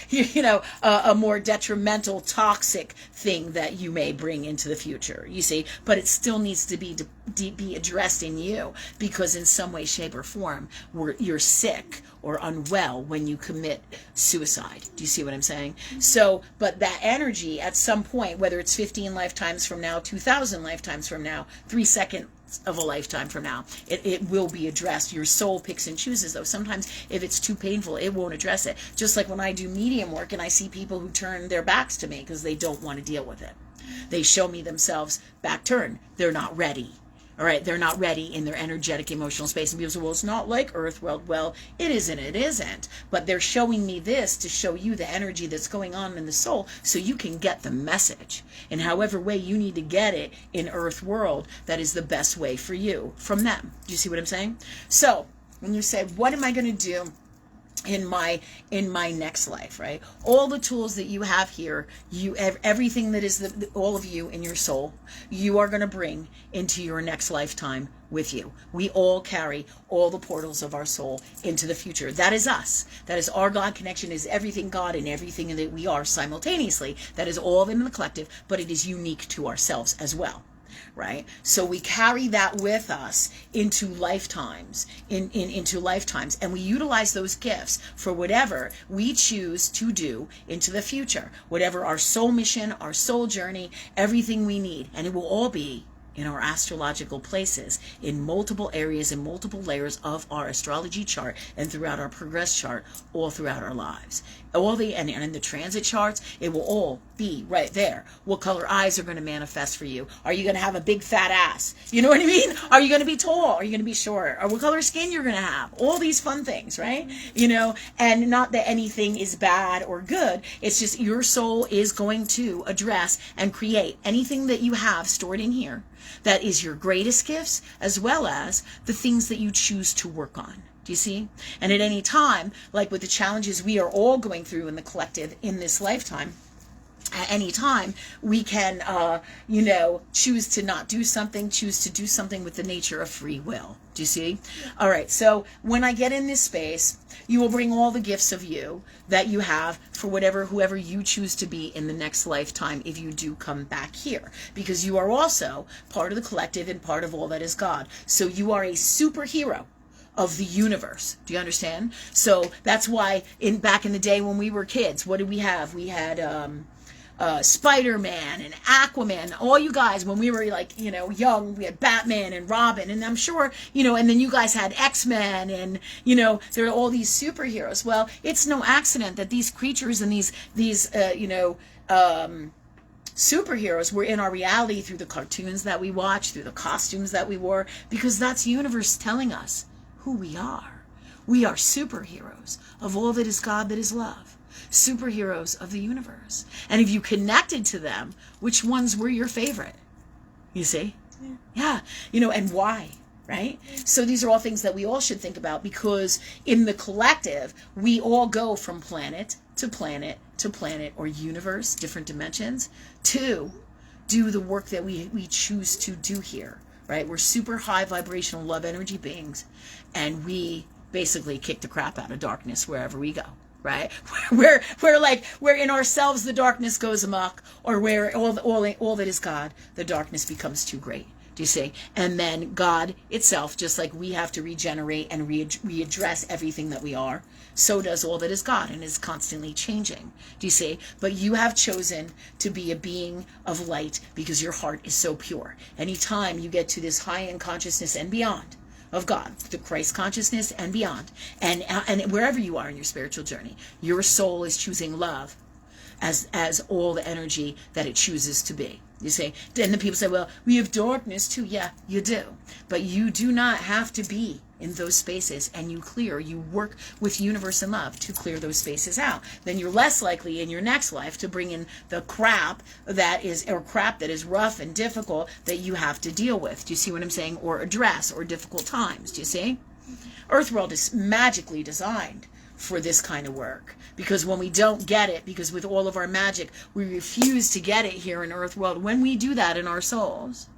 a more detrimental, toxic thing thing that you may bring into the future, you see, but it still needs to be addressed in you, because in some way, shape, or form, you're sick or unwell when you commit suicide. Do you see what I'm saying? So, but that energy at some point, whether it's 15 lifetimes from now, 2,000 lifetimes from now, 3 seconds of a lifetime from now, it will be addressed. Your soul picks and chooses, though. Sometimes if it's too painful, it won't address it. Just like when I do medium work and I see people who turn their backs to me because they don't want to deal with it. They show me themselves back turned. They're not ready. All right, they're not ready in their energetic, emotional space. And people say, well, it's not like Earth World. Well, it isn't. But they're showing me this to show you the energy that's going on in the soul so you can get the message. And however way you need to get it in Earth World, that is the best way for you from them. Do you see what I'm saying? So when you say, what am I going to do in my next life, right? All the tools that you have here, everything that is all of you in your soul, you are going to bring into your next lifetime with you. We all carry all the portals of our soul into the future. That is us. That is our God connection, is everything God and everything that we are simultaneously. That is all in the collective, but it is unique to ourselves as well. Right? So we carry that with us into lifetimes, into lifetimes, and we utilize those gifts for whatever we choose to do into the future, whatever our soul mission, our soul journey, everything we need, and it will all be in our astrological places, in multiple areas and multiple layers of our astrology chart, and throughout our progress chart, all throughout our lives. And in the transit charts, it will all be right there. What color eyes are going to manifest for you? Are you going to have a big fat ass? You know what I mean? Are you going to be tall? Are you going to be short? Or what color skin you're going to have? All these fun things, right? You know, and not that anything is bad or good. It's just your soul is going to address and create anything that you have stored in here that is your greatest gifts, as well as the things that you choose to work on. Do you see? And at any time, like with the challenges we are all going through in the collective in this lifetime, at any time, we can, choose to not do something, choose to do something with the nature of free will. Do you see? All right. So when I get in this space, you will bring all the gifts of you that you have for whoever you choose to be in the next lifetime if you do come back here. Because you are also part of the collective and part of all that is God. So you are a superhero of the universe. Do you understand? So that's why back in the day when we were kids, what did we have? We had Spider-Man and Aquaman, all you guys, when we were young, we had Batman and Robin, and I'm sure, and then you guys had X-Men, and, there are all these superheroes. Well, it's no accident that these creatures and these superheroes were in our reality through the cartoons that we watched, through the costumes that we wore, because that's the universe telling us who we are. We are superheroes of all that is God, that is love. Superheroes of the universe. And if you connected to them, which ones were your favorite? You see? Yeah. And why? Right? So these are all things that we all should think about, because in the collective, we all go from planet to planet to planet, or universe, different dimensions, to do the work that we choose to do here. Right? We're super high vibrational love energy beings, and we basically kick the crap out of darkness wherever we go. Right? We're in ourselves, the darkness goes amok, or where all that is God, the darkness becomes too great. Do you see? And then God itself, just like we have to regenerate and readdress everything that we are, so does all that is God, and is constantly changing. Do you see? But you have chosen to be a being of light because your heart is so pure. Anytime you get to this high-end consciousness and beyond of God, the Christ consciousness and beyond, and wherever you are in your spiritual journey, your soul is choosing love as all the energy that it chooses to be. You see? And the people say, well, we have darkness too. Yeah, you do. But you do not have to be in those spaces, and you work with universe and love to clear those spaces out. Then you're less likely in your next life to bring in the crap that is rough and difficult that you have to deal with. Do you see what I'm saying? Or address, or difficult times. Do you see? Earthworld is magically designed for this kind of work, because when we don't get it, because with all of our magic we refuse to get it here in Earthworld, when we do that in our souls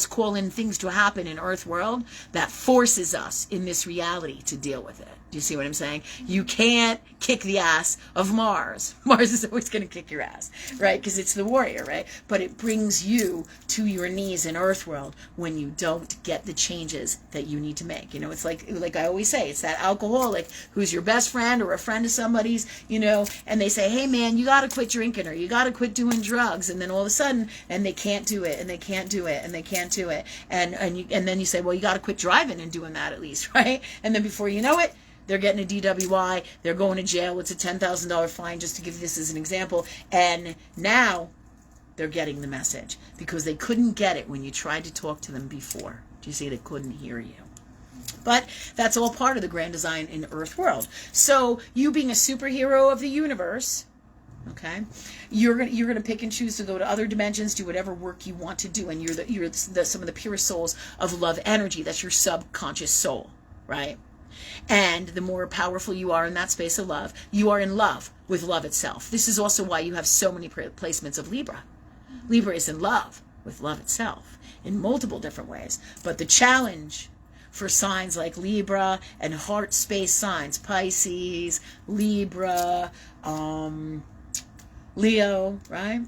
call in things to happen in Earthworld that forces us in this reality to deal with it. Do you see what I'm saying? You can't kick the ass of Mars. Mars is always going to kick your ass, right? Because it's the warrior, right? But it brings you to your knees in Earthworld when you don't get the changes that you need to make. You know, it's like I always say, it's that alcoholic who's your best friend or a friend of somebody's, you know, and they say, hey man, you got to quit drinking or you got to quit doing drugs. And then all of a sudden, and they can't do it and they can't do it and they can't do it. And then you say, well, you got to quit driving and doing that at least, right? And then before you know it, they're getting a DWI, they're going to jail, it's a $10,000 fine, just to give this as an example. And now they're getting the message because they couldn't get it when you tried to talk to them before. Do you see? They couldn't hear you. But that's all part of the grand design in Earthworld. So you being a superhero of the universe, okay, you're gonna pick and choose to go to other dimensions, do whatever work you want to do, and you're some of the purest souls of love energy. That's your subconscious soul, right? And the more powerful you are in that space of love, you are in love with love itself. This is also why you have so many placements of Libra. Libra is in love with love itself in multiple different ways. But the challenge for signs like Libra and heart space signs, Pisces, Libra, Leo, right?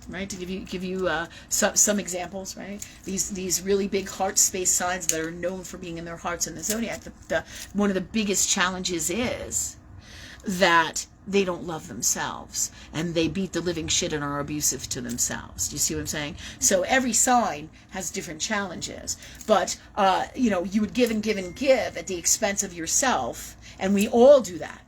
Right, to give you some examples, right? These really big heart space signs that are known for being in their hearts in the zodiac. One of the biggest challenges is that they don't love themselves and they beat the living shit and are abusive to themselves. Do you see what I'm saying? So every sign has different challenges, but you know, you would give and give and give at the expense of yourself, and we all do that.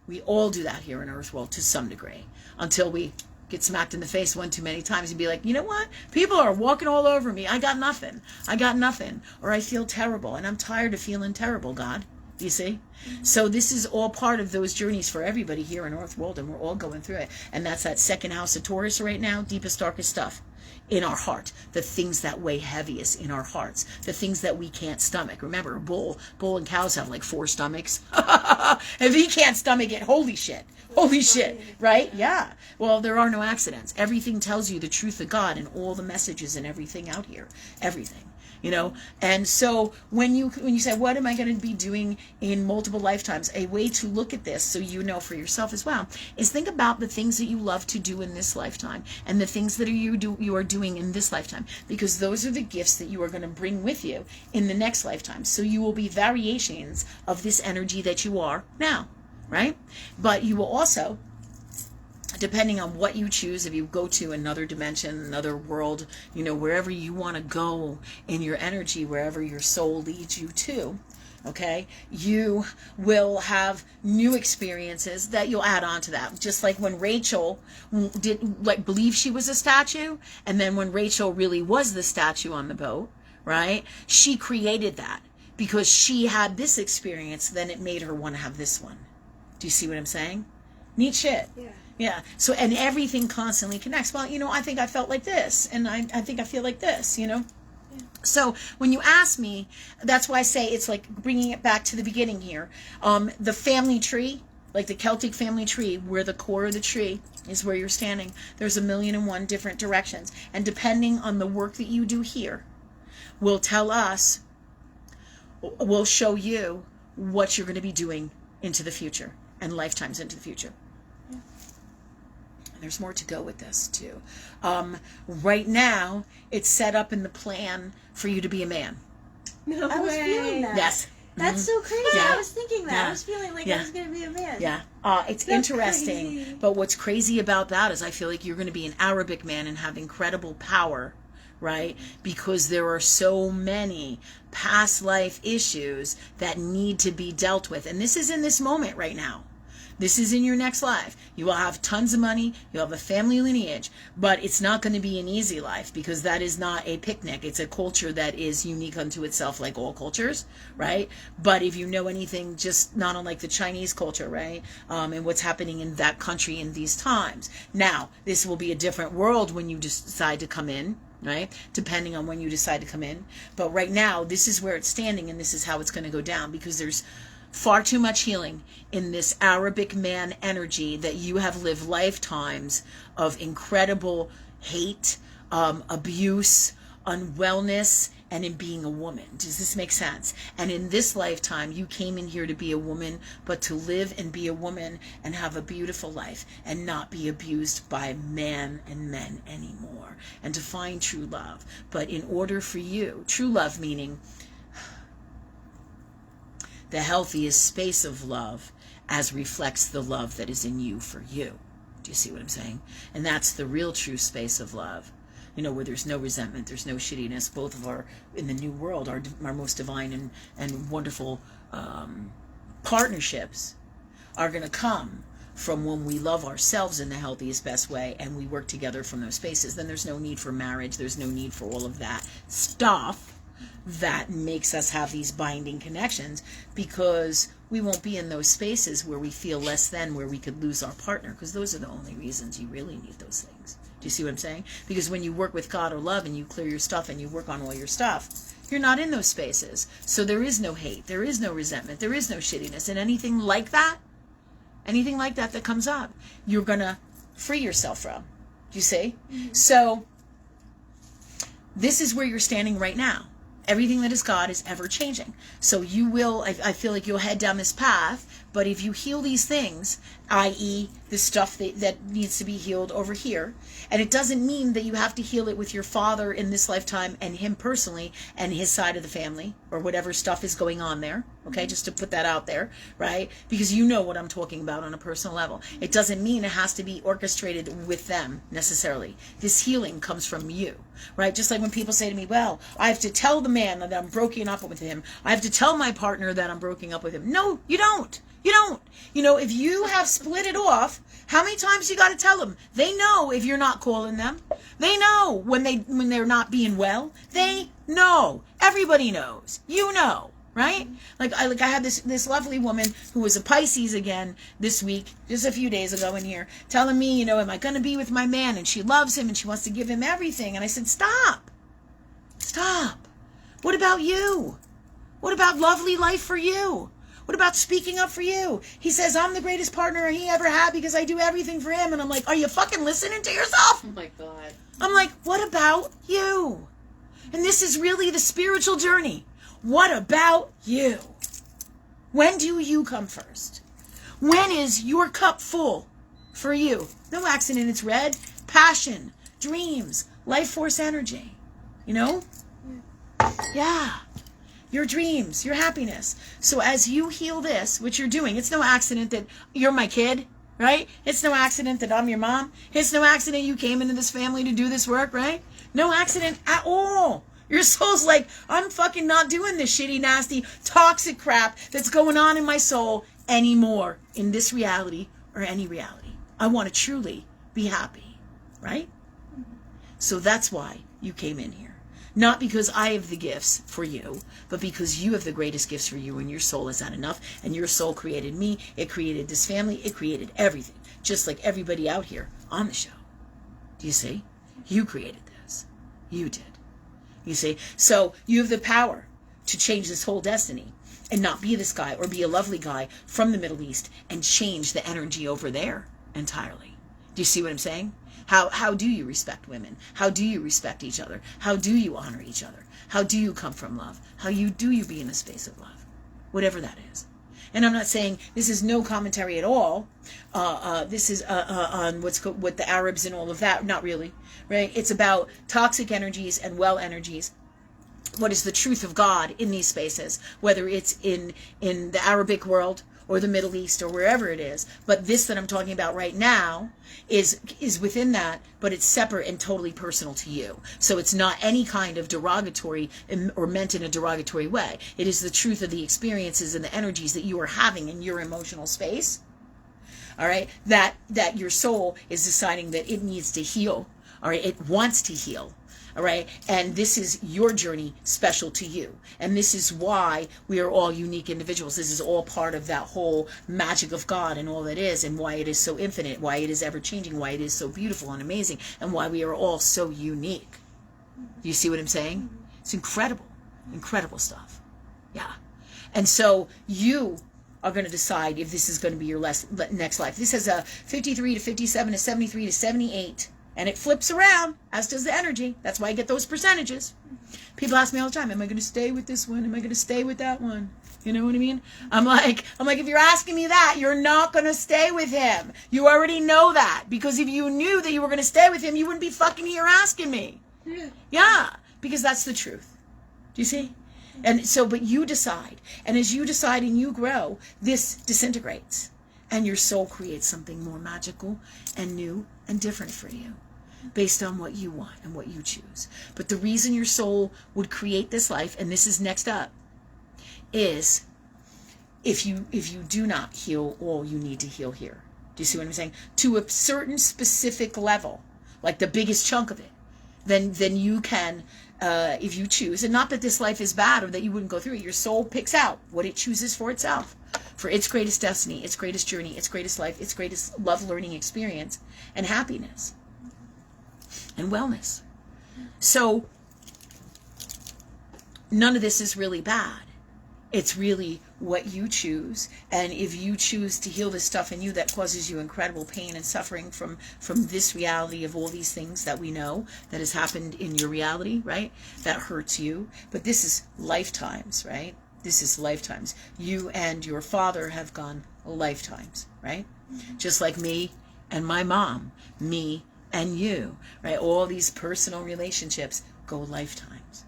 We all do that here in Earthworld to some degree until we get smacked in the face one too many times and be like, you know what? People are walking all over me. I got nothing. Or I feel terrible and I'm tired of feeling terrible, God. Do you see? So this is all part of those journeys for everybody here in Earthworld, and we're all going through it. And that's that second house of Taurus right now, deepest, darkest stuff in our heart, the things that weigh heaviest in our hearts, the things that we can't stomach. Remember, bull and cows have like 4 stomachs. If he can't stomach it, holy shit, right? Yeah. Well, there are no accidents. Everything tells you the truth of God and all the messages and everything out here, everything. You know, and so when you say, what am I going to be doing in multiple lifetimes? A way to look at this, so you know for yourself as well, is think about the things that you love to do in this lifetime and the things that you are doing in this lifetime, because those are the gifts that you are going to bring with you in the next lifetime. So you will be variations of this energy that you are now, right? But you will also, depending on what you choose, if you go to another dimension, another world, you know, wherever you want to go in your energy, wherever your soul leads you to, okay, you will have new experiences that you'll add on to that. Just like when Rachel did believe she was a statue, and then when Rachel really was the statue on the boat, right, she created that because she had this experience, then it made her want to have this one. Do you see what I'm saying? Neat shit. Yeah. Yeah. So, and everything constantly connects. Well, you know, I think I felt like this, and I think I feel like this, you know? Yeah. So when you ask me, that's why I say it's like bringing it back to the beginning here. The family tree, like the Celtic family tree, where the core of the tree is where you're standing. There's 1,000,001 different directions. And depending on the work that you do here, will tell us, will show you what you're going to be doing into the future and lifetimes into the future. There's more to go with this too. Right now, it's set up in the plan for you to be a man. No I was way. feeling that. Yes. That's so crazy. Yeah. I was thinking that. Yeah. I was feeling like Yeah. I was going to be a man. Yeah. It's That's interesting. crazy. But what's crazy about that is I feel like you're going to be an Arabic man and have incredible power, right? Because there are so many past life issues that need to be dealt with. And this is in this moment right now. This is in your next life. You will have tons of money. You'll have a family lineage. But it's not going to be an easy life because that is not a picnic. It's a culture that is unique unto itself, like all cultures, right? But if you know anything, just not unlike the Chinese culture, right? And what's happening in that country in these times. Now, this will be a different world when you decide to come in, right? Depending on when you decide to come in. But right now, this is where it's standing and this is how it's going to go down because there's far too much healing in this Arabic man energy that you have lived lifetimes of incredible hate, abuse, on wellness and in being a woman. Does this make sense? And in this lifetime, you came in here to be a woman, but to live and be a woman and have a beautiful life and not be abused by man and men anymore, and to find true love. But in order for you, true love meaning the healthiest space of love as reflects the love that is in you for you. Do you see what I'm saying? And that's the real true space of love. You know, where there's no resentment, there's no shittiness. Both of our, in the new world, our most divine and wonderful partnerships are going to come from when we love ourselves in the healthiest, best way, and we work together from those spaces. Then there's no need for marriage. There's no need for all of that stuff that makes us have these binding connections, because we won't be in those spaces where we feel less than, where we could lose our partner, because those are the only reasons you really need those things. Do you see what I'm saying? Because when you work with God or love and you clear your stuff and you work on all your stuff, you're not in those spaces. So there is no hate, there is no resentment, there is no shittiness, and anything like that that comes up, you're going to free yourself from. Do you see? Mm-hmm. So this is where you're standing right now. Everything that is God is ever changing. So you will, I feel like you'll head down this path, but if you heal these things, i.e. the stuff that needs to be healed over here, and it doesn't mean that you have to heal it with your father in this lifetime and him personally and his side of the family or whatever stuff is going on there, okay, just to put that out there, right? Because you know what I'm talking about on a personal level. It doesn't mean it has to be orchestrated with them necessarily. This healing comes from you, right? Just like when people say to me, well, I have to tell the man that I'm broken up with him. I have to tell my partner that I'm broken up with him. No, you don't. You don't. You know, if you have split it off, how many times you got to tell them? They know if you're not calling them. They know when they're not being well. They know. Everybody knows. You know, right? Like I had this lovely woman who was a Pisces again this week, just a few days ago in here, telling me, you know, am I going to be with my man? And she loves him and she wants to give him everything. And I said, stop. Stop. What about you? What about lovely life for you? What about speaking up for you? He says, I'm the greatest partner he ever had because I do everything for him. And I'm like, are you fucking listening to yourself? Oh my God. I'm like, what about you? And this is really the spiritual journey. What about you? When do you come first? When is your cup full for you? No accident, it's red. Passion, dreams, life force energy. You know? Yeah. Your dreams, your happiness. So as you heal this, which you're doing, it's no accident that you're my kid, right? It's no accident that I'm your mom. It's no accident you came into this family to do this work, right? No accident at all. Your soul's like, I'm fucking not doing this shitty, nasty, toxic crap that's going on in my soul anymore in this reality or any reality. I want to truly be happy, right? So that's why you came in here. Not because I have the gifts for you, but because you have the greatest gifts for you, and your soul is not enough. And your soul created me. It created this family. It created everything. Just like everybody out here on the show. Do you see? You created this. You did. You see? So you have the power to change this whole destiny and not be this guy or be a lovely guy from the Middle East and change the energy over there entirely. Do you see what I'm saying? How do you respect women? How do you respect each other? How do you honor each other? How do you come from love? Do you be in a space of love? Whatever that is. And I'm not saying this is no commentary at all. This is on what the Arabs and all of that. Not really, right? It's about toxic energies and well energies. What is the truth of God in these spaces, whether it's in the Arabic world or the Middle East or wherever it is. But this that I'm talking about right now is within that, but it's separate and totally personal to you. So it's not any kind of derogatory or meant in a derogatory way. It is the truth of the experiences and the energies that you are having in your emotional space. All right, that your soul is deciding that it needs to heal. All right, it wants to heal. All right, and this is your journey special to you, and this is why we are all unique individuals. This is all part of that whole magic of God and all that is, and why it is so infinite, why it is ever changing, why it is so beautiful and amazing, and why we are all so unique. Do you see what I'm saying? It's incredible stuff. Yeah. And so you are going to decide if this is going to be your next life. This has a 53 to 57 to 73 to 78 And it flips around, as does the energy. That's why I get those percentages. People ask me all the time, am I going to stay with this one? Am I going to stay with that one? You know what I mean? I'm like, if you're asking me that, you're not going to stay with him. You already know that. Because if you knew that you were going to stay with him, you wouldn't be fucking here asking me. Yeah, because that's the truth. Do you see? And so, but you decide. And as you decide and you grow, this disintegrates. And your soul creates something more magical and new and different for you, based on what you want and what you choose. But the reason your soul would create this life, and this is next up, is if you do not heal all you need to heal here. Do you see what I'm saying? To a certain specific level, like the biggest chunk of it, then you can, if you choose, and not that this life is bad or that you wouldn't go through it, your soul picks out what it chooses for itself, for its greatest destiny, its greatest journey, its greatest life, its greatest love learning experience, and happiness, and wellness. So, none of this is really bad. It's really what you choose. And if you choose to heal this stuff in you that causes you incredible pain and suffering from this reality of all these things that we know that has happened in your reality, right? That hurts you. But this is lifetimes, right? This is lifetimes. You and your father have gone lifetimes, right? Just like me and my mom, me and you, right? All these personal relationships go lifetimes.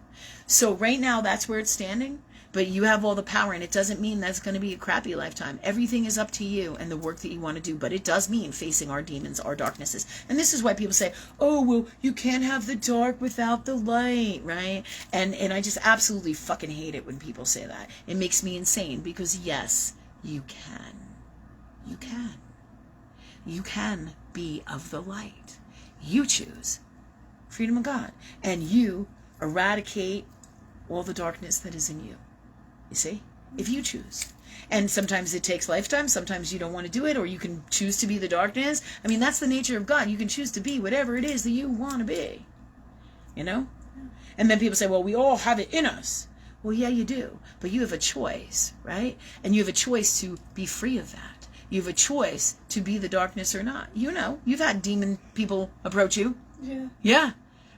So right now, that's where it's standing. But you have all the power, and it doesn't mean that's going to be a crappy lifetime. Everything is up to you and the work that you want to do. But it does mean facing our demons, our darknesses. And this is why people say, oh, well, you can't have the dark without the light, right? And I just absolutely fucking hate it when people say that. It makes me insane because, yes, you can. You can. You can be of the light. You choose freedom of God. And you eradicate all the darkness that is in you. You see? If you choose. And sometimes it takes lifetime. Sometimes you don't want to do it, or you can choose to be the darkness. I mean, that's the nature of God. You can choose to be whatever it is that you want to be. You know? And then people say, well, we all have it in us. Well, yeah, you do. But you have a choice, right? And you have a choice to be free of that. You have a choice to be the darkness or not. You know, you've had demon people approach you. Yeah. Yeah.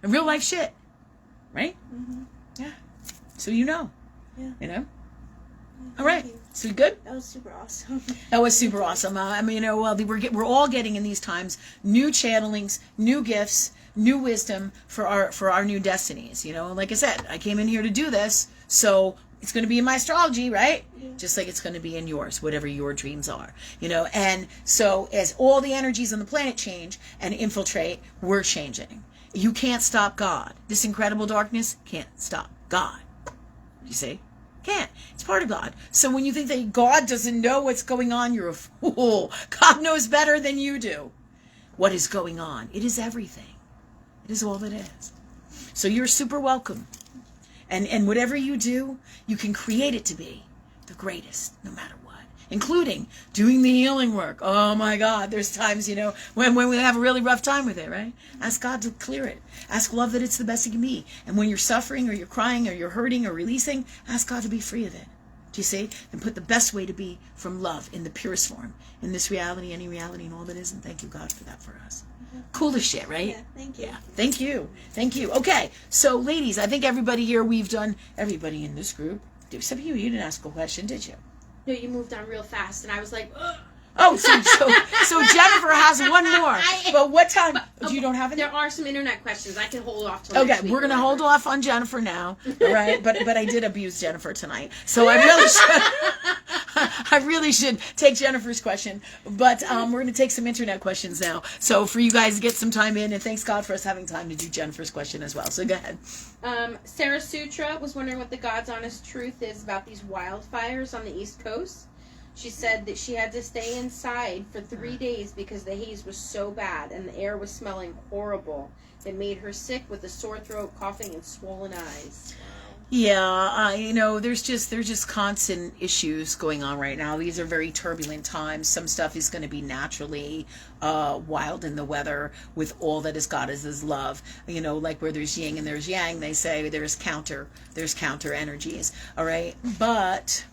And real life shit. Right? Mm-hmm. Yeah. So you know. Yeah. You know? All right. So you good? That was super awesome. That was super awesome. I mean, you know, we're all getting in these times new channelings, new gifts, new wisdom for our new destinies. You know, like I said, I came in here to do this, so it's going to be in my astrology, right? Yeah. Just like it's going to be in yours, whatever your dreams are. You know, and so as all the energies on the planet change and infiltrate, we're changing. You can't stop God. This incredible darkness can't stop God. You see? Can't. It's part of God. So when you think that God doesn't know what's going on, you're a fool. God knows better than you do what is going on. It is everything. It is all that is. So you're super welcome. And whatever you do, you can create it to be the greatest, no matter what. Including doing the healing work. Oh my God, there's times, you know, when we have a really rough time with it, right? Ask God to clear it. Ask love that it's the best it can be. And when you're suffering or you're crying or you're hurting or releasing, ask God to be free of it. Do you see? And put the best way to be from love in the purest form. In this reality, any reality, and all that is. And thank you, God, for that for us. Cool as shit, right? Yeah, thank you. Yeah, thank you. Thank you. Okay, so ladies, I think everybody here, we've done, everybody in this group, except you didn't ask a question, did you? No, you moved on real fast, and I was like, ugh. Oh, so Jennifer has one more. But what time? You don't have any? There are some internet questions. I can hold off till Okay, next week. we're gonna hold off on Jennifer now. All right, but I did abuse Jennifer tonight, so I really should. I really should take Jennifer's question. But we're gonna take some internet questions now. So for you guys to get some time in, and thanks God for us having time to do Jennifer's question as well. So go ahead. Sarah Sutra was wondering what the God's honest truth is about these wildfires on the East Coast. She said that she had to stay inside for 3 days because the haze was so bad and the air was smelling horrible. It made her sick with a sore throat, coughing, and swollen eyes. Yeah, you know, there's just constant issues going on right now. These are very turbulent times. Some stuff is going to be naturally wild in the weather with all that is God is His love. You know, like where there's yin and there's yang, they say there's counter energies. All right, but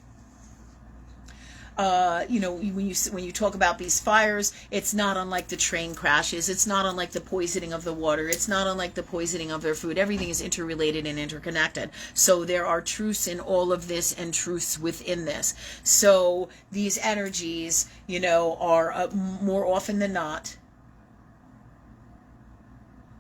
when you talk about these fires, it's not unlike the train crashes. It's not unlike the poisoning of the water. It's not unlike the poisoning of their food. Everything is interrelated and interconnected. So there are truths in all of this and truths within this. So these energies, are more often than not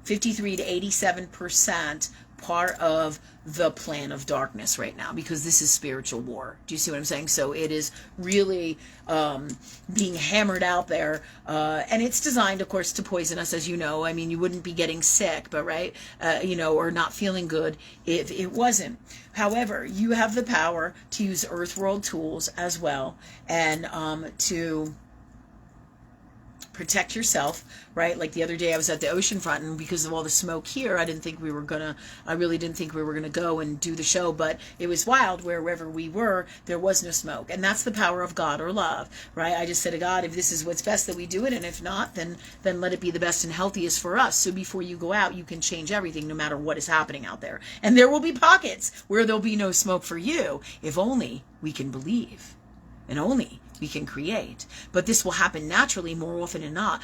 53 to 87% part of the plan of darkness right now, because this is spiritual war. Do you see what I'm saying? So it is really being hammered out there, and it's designed, of course, to poison us, as you know. I mean, you wouldn't be getting sick, but right, or not feeling good if it wasn't. However, you have the power to use earth world tools as well, and to protect yourself, right? Like the other day I was at the ocean front, and because of all the smoke here, I really didn't think we were gonna go and do the show, but it was wild. Wherever we were, there was no smoke. And that's the power of God or love, right? I just said to God, if this is what's best, that we do it, and if not, then let it be the best and healthiest for us. So before you go out, you can change everything no matter what is happening out there. And there will be pockets where there'll be no smoke for you, if only we can believe. And only we can create. But this will happen naturally more often than not,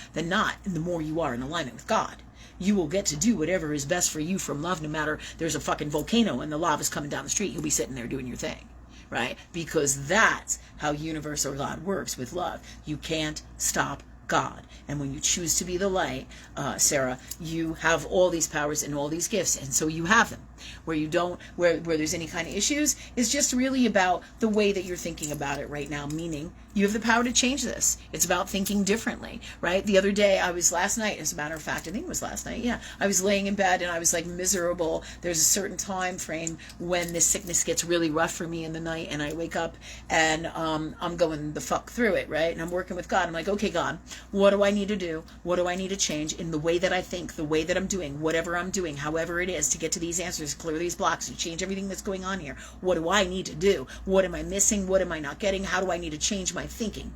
and the more you are in alignment with God. You will get to do whatever is best for you from love, no matter there's a fucking volcano and the lava's coming down the street. You'll be sitting there doing your thing, right? Because that's how universe or God works with love. You can't stop God. And when you choose to be the light, Sarah, you have all these powers and all these gifts, and so you have them. Where there's any kind of issues, it's just really about the way that you're thinking about it right now, meaning you have the power to change this. It's about thinking differently, right? The other day, last night, as a matter of fact, I think it was last night, yeah, I was laying in bed and I was like miserable. There's a certain time frame when this sickness gets really rough for me in the night, and I wake up and I'm going the fuck through it, right? And I'm working with God. I'm like, okay, God, what do I need to do? What do I need to change in the way that I think, the way that I'm doing, whatever I'm doing, however it is, to get to these answers, clear these blocks, to change everything that's going on here? What do I need to do? What am I missing? What am I not getting? How do I need to change my thinking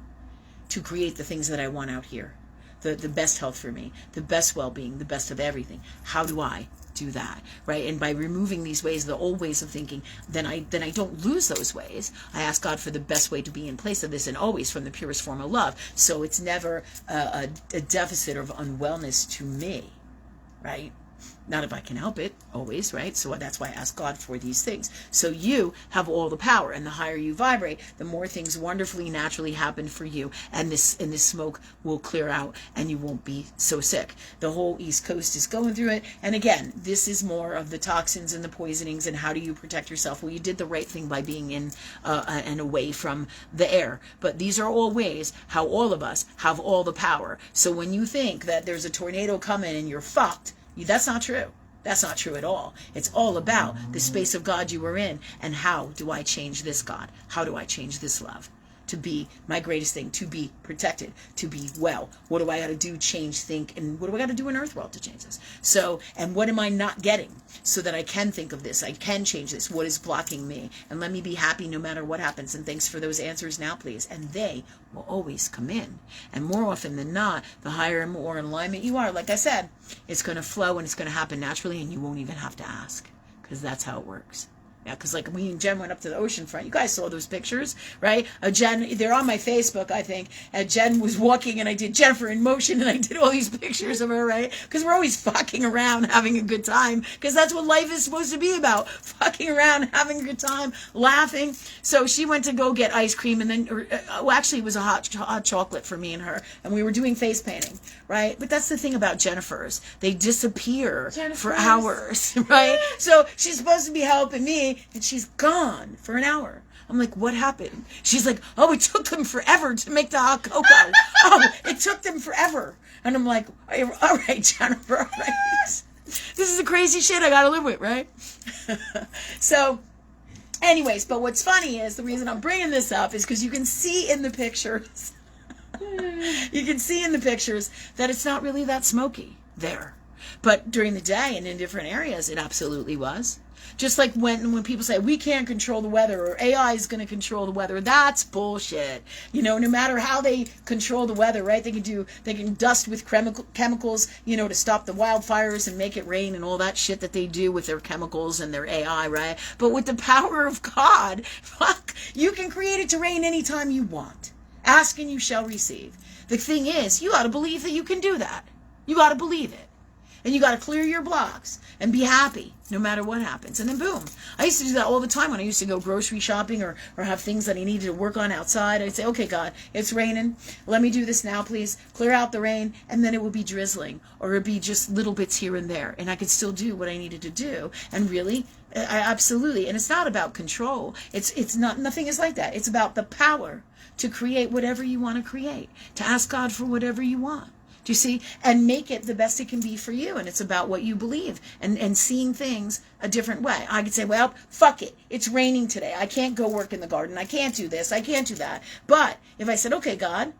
to create the things that I want out here? The best health for me, the best well-being, the best of everything. How do I do that, right? And by removing these ways, the old ways of thinking, then I don't lose those ways. I ask God for the best way to be in place of this, and always from the purest form of love. So it's never a deficit of unwellness to me, right? Not if I can help it, always, right? So that's why I ask God for these things. So you have all the power, and the higher you vibrate, the more things wonderfully, naturally happen for you, and this smoke will clear out, and you won't be so sick. The whole East Coast is going through it, and again, this is more of the toxins and the poisonings, and how do you protect yourself? Well, you did the right thing by being in and away from the air, but these are all ways how all of us have all the power. So when you think that there's a tornado coming and you're fucked, that's not true. That's not true at all. It's all about the space of God you are in, and how do I change this God? How do I change this love? To be my greatest thing, to be protected, to be well. What do I got to do, change, think, and what do I got to do in Earth World to change this? So, and what am I not getting so that I can think of this, I can change this? What is blocking me? And let me be happy no matter what happens. And thanks for those answers now, please. And they will always come in. And more often than not, the higher and more in alignment you are, like I said, it's going to flow and it's going to happen naturally, and you won't even have to ask, because that's how it works. Yeah, because like we and Jen went up to the ocean front. You guys saw those pictures, right? Jen, they're on my Facebook, I think. And Jen was walking, and I did Jennifer in motion, and I did all these pictures of her, right? Because we're always fucking around, having a good time, because that's what life is supposed to be about. Fucking around, having a good time, laughing. So she went to go get ice cream, and then, actually it was a hot chocolate for me and her, and we were doing face painting, right? But that's the thing about Jennifers. They disappear for hours, right? So she's supposed to be helping me, and she's gone for an hour. I'm like, what happened? She's like, oh, it took them forever to make the hot cocoa. Oh, it took them forever. And I'm like, all right, Jennifer, all right. This is the crazy shit I gotta live with, right? So, anyways, but what's funny is, the reason I'm bringing this up is because you can see in the pictures, that it's not really that smoky there. But during the day and in different areas, it absolutely was. Just like when people say we can't control the weather or AI is going to control the weather, that's bullshit. No matter how they control the weather, right? They can dust with chemicals, to stop the wildfires and make it rain and all that shit that they do with their chemicals and their AI, right? But with the power of God, fuck, you can create it to rain anytime you want. Ask and you shall receive. The thing is, you got to believe that you can do that. You got to believe it. And you got to clear your blocks and be happy no matter what happens. And then boom. I used to do that all the time when I used to go grocery shopping or have things that I needed to work on outside. I'd say, okay, God, it's raining. Let me do this now, please. Clear out the rain. And then it would be drizzling or it would be just little bits here and there. And I could still do what I needed to do. And really, absolutely. And it's not about control. It's not, nothing is like that. It's about the power to create whatever you want to create, to ask God for whatever you want. Do you see? And make it the best it can be for you. And it's about what you believe and seeing things a different way. I could say, well, fuck it. It's raining today. I can't go work in the garden. I can't do this. I can't do that. But if I said, okay, God,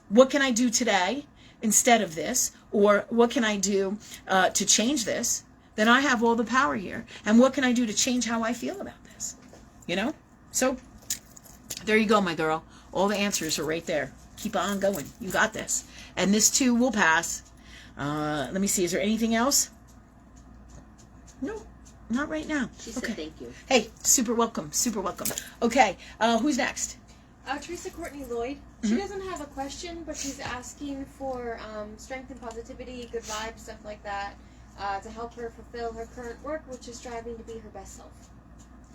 what can I do today instead of this? Or what can I do to change this? Then I have all the power here. And what can I do to change how I feel about this? So there you go, my girl. All the answers are right there. Keep on going. You got this. And this too will pass. Let me see. Is there anything else? No, not right now. She said thank you. Hey, super welcome. Super welcome. Okay, who's next? Teresa Courtney Lloyd. She doesn't have a question, but she's asking for strength and positivity, good vibes, stuff like that, to help her fulfill her current work, which is striving to be her best self.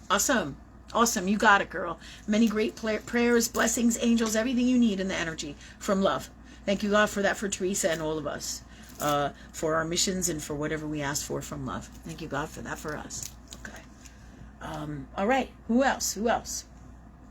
Awesome. Awesome. You got it, girl. Many great prayers, blessings, angels, everything you need in the energy from love. Thank you, God, for that for Teresa and all of us, for our missions and for whatever we asked for from love. Thank you, God, for that for us. Okay. All right. Who else? Who else?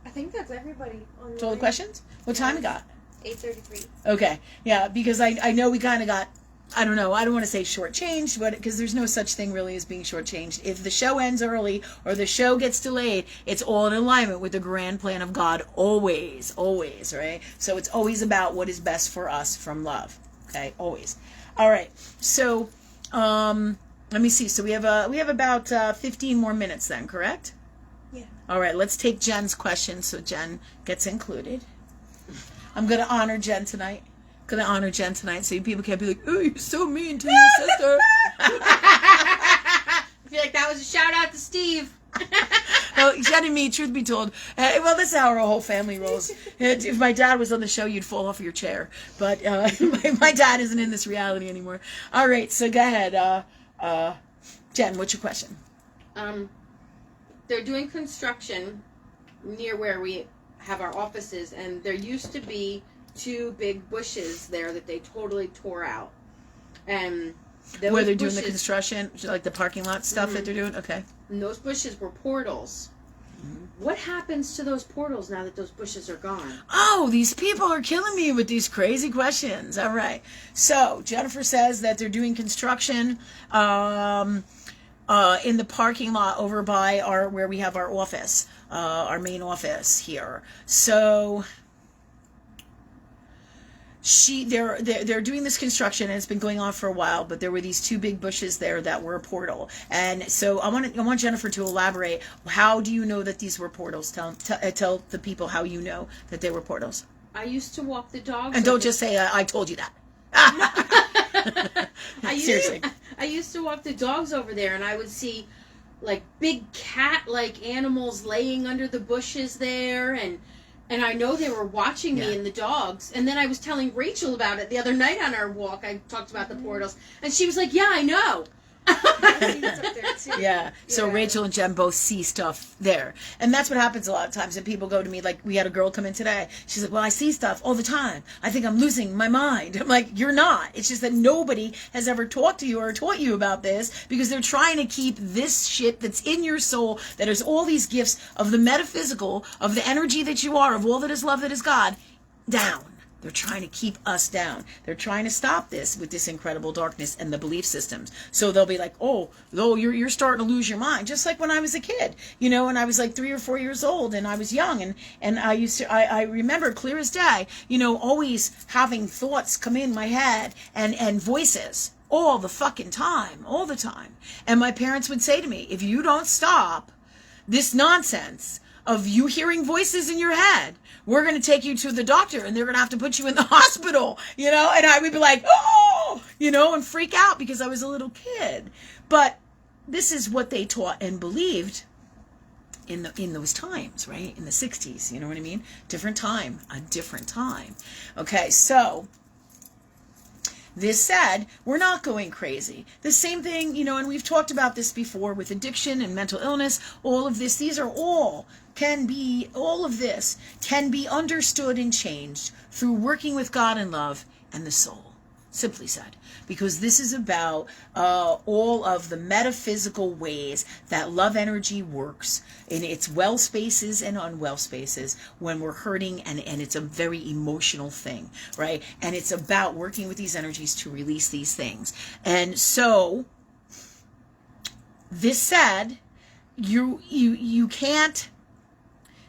I think that's everybody. That's all the questions? What time we got? 8:33. Okay. Yeah, because I know we kind of got, I don't know, I don't want to say shortchanged, but because there's no such thing really as being shortchanged. If the show ends early or the show gets delayed, it's all in alignment with the grand plan of God, always, always, right? So it's always about what is best for us from love, okay? Always. All right. So, let me see. So we have about 15 more minutes then, correct? Yeah. All right. Let's take Jen's question so Jen gets included. I'm going to honor Jen tonight. Gonna honor Jen tonight so people can't be like, oh, you're so mean to your sister. I feel like that was a shout out to Steve. Well, Jen and me, truth be told, well, this is how our whole family rolls. If my dad was on the show, you'd fall off your chair. But my dad isn't in this reality anymore. All right, so go ahead. Jen, what's your question? They're doing construction near where we have our offices, and there used to be 2 big bushes there that they totally tore out. And where they're doing the construction, like the parking lot stuff that they're doing? Okay. And those bushes were portals. What happens to those portals now that those bushes are gone? Oh, these people are killing me with these crazy questions. All right. So Jennifer says that they're doing construction in the parking lot over by where we have our office, our main office here. So they're doing this construction and it's been going on for a while, but there were these 2 big bushes there that were a portal. And so I want Jennifer to elaborate. How do you know that these were portals? Tell the people how you know that they were portals. I used to walk the dogs. And don't just say I told you that. Seriously. I used to walk the dogs over there, and I would see like big cat-like animals laying under the bushes there, and I know they were watching me and the dogs. And then I was telling Rachel about it the other night on our walk. I talked about the portals, and she was like, "Yeah, I know." Yeah. So Rachel and Jen both see stuff there. And that's what happens a lot of times. And people go to me, like we had a girl come in today. She's like, well, I see stuff all the time. I think I'm losing my mind. I'm like, you're not. It's just that nobody has ever talked to you or taught you about this because they're trying to keep this shit that's in your soul, that is all these gifts of the metaphysical, of the energy that you are, of all that is love, that is God, down. They're trying to keep us down. They're trying to stop this with this incredible darkness and the belief systems. So they'll be like, oh, you're starting to lose your mind. Just like when I was a kid, and I was like 3 or 4 years old and I was young. And I remember clear as day, always having thoughts come in my head and voices. all the fucking time, all the time. And my parents would say to me, if you don't stop this nonsense of you hearing voices in your head, we're going to take you to the doctor and they're going to have to put you in the hospital, and I would be like, oh, and freak out because I was a little kid. But this is what they taught and believed in those times, right? In the 60s, you know what I mean? Different time, a different time. Okay, so this said, we're not going crazy. The same thing, and we've talked about this before with addiction and mental illness, all of this, all of this can be understood and changed through working with God and love and the soul, simply said. Because this is about all of the metaphysical ways that love energy works in its well spaces and unwell spaces when we're hurting, and it's a very emotional thing, right? And it's about working with these energies to release these things. And so, this said, you can't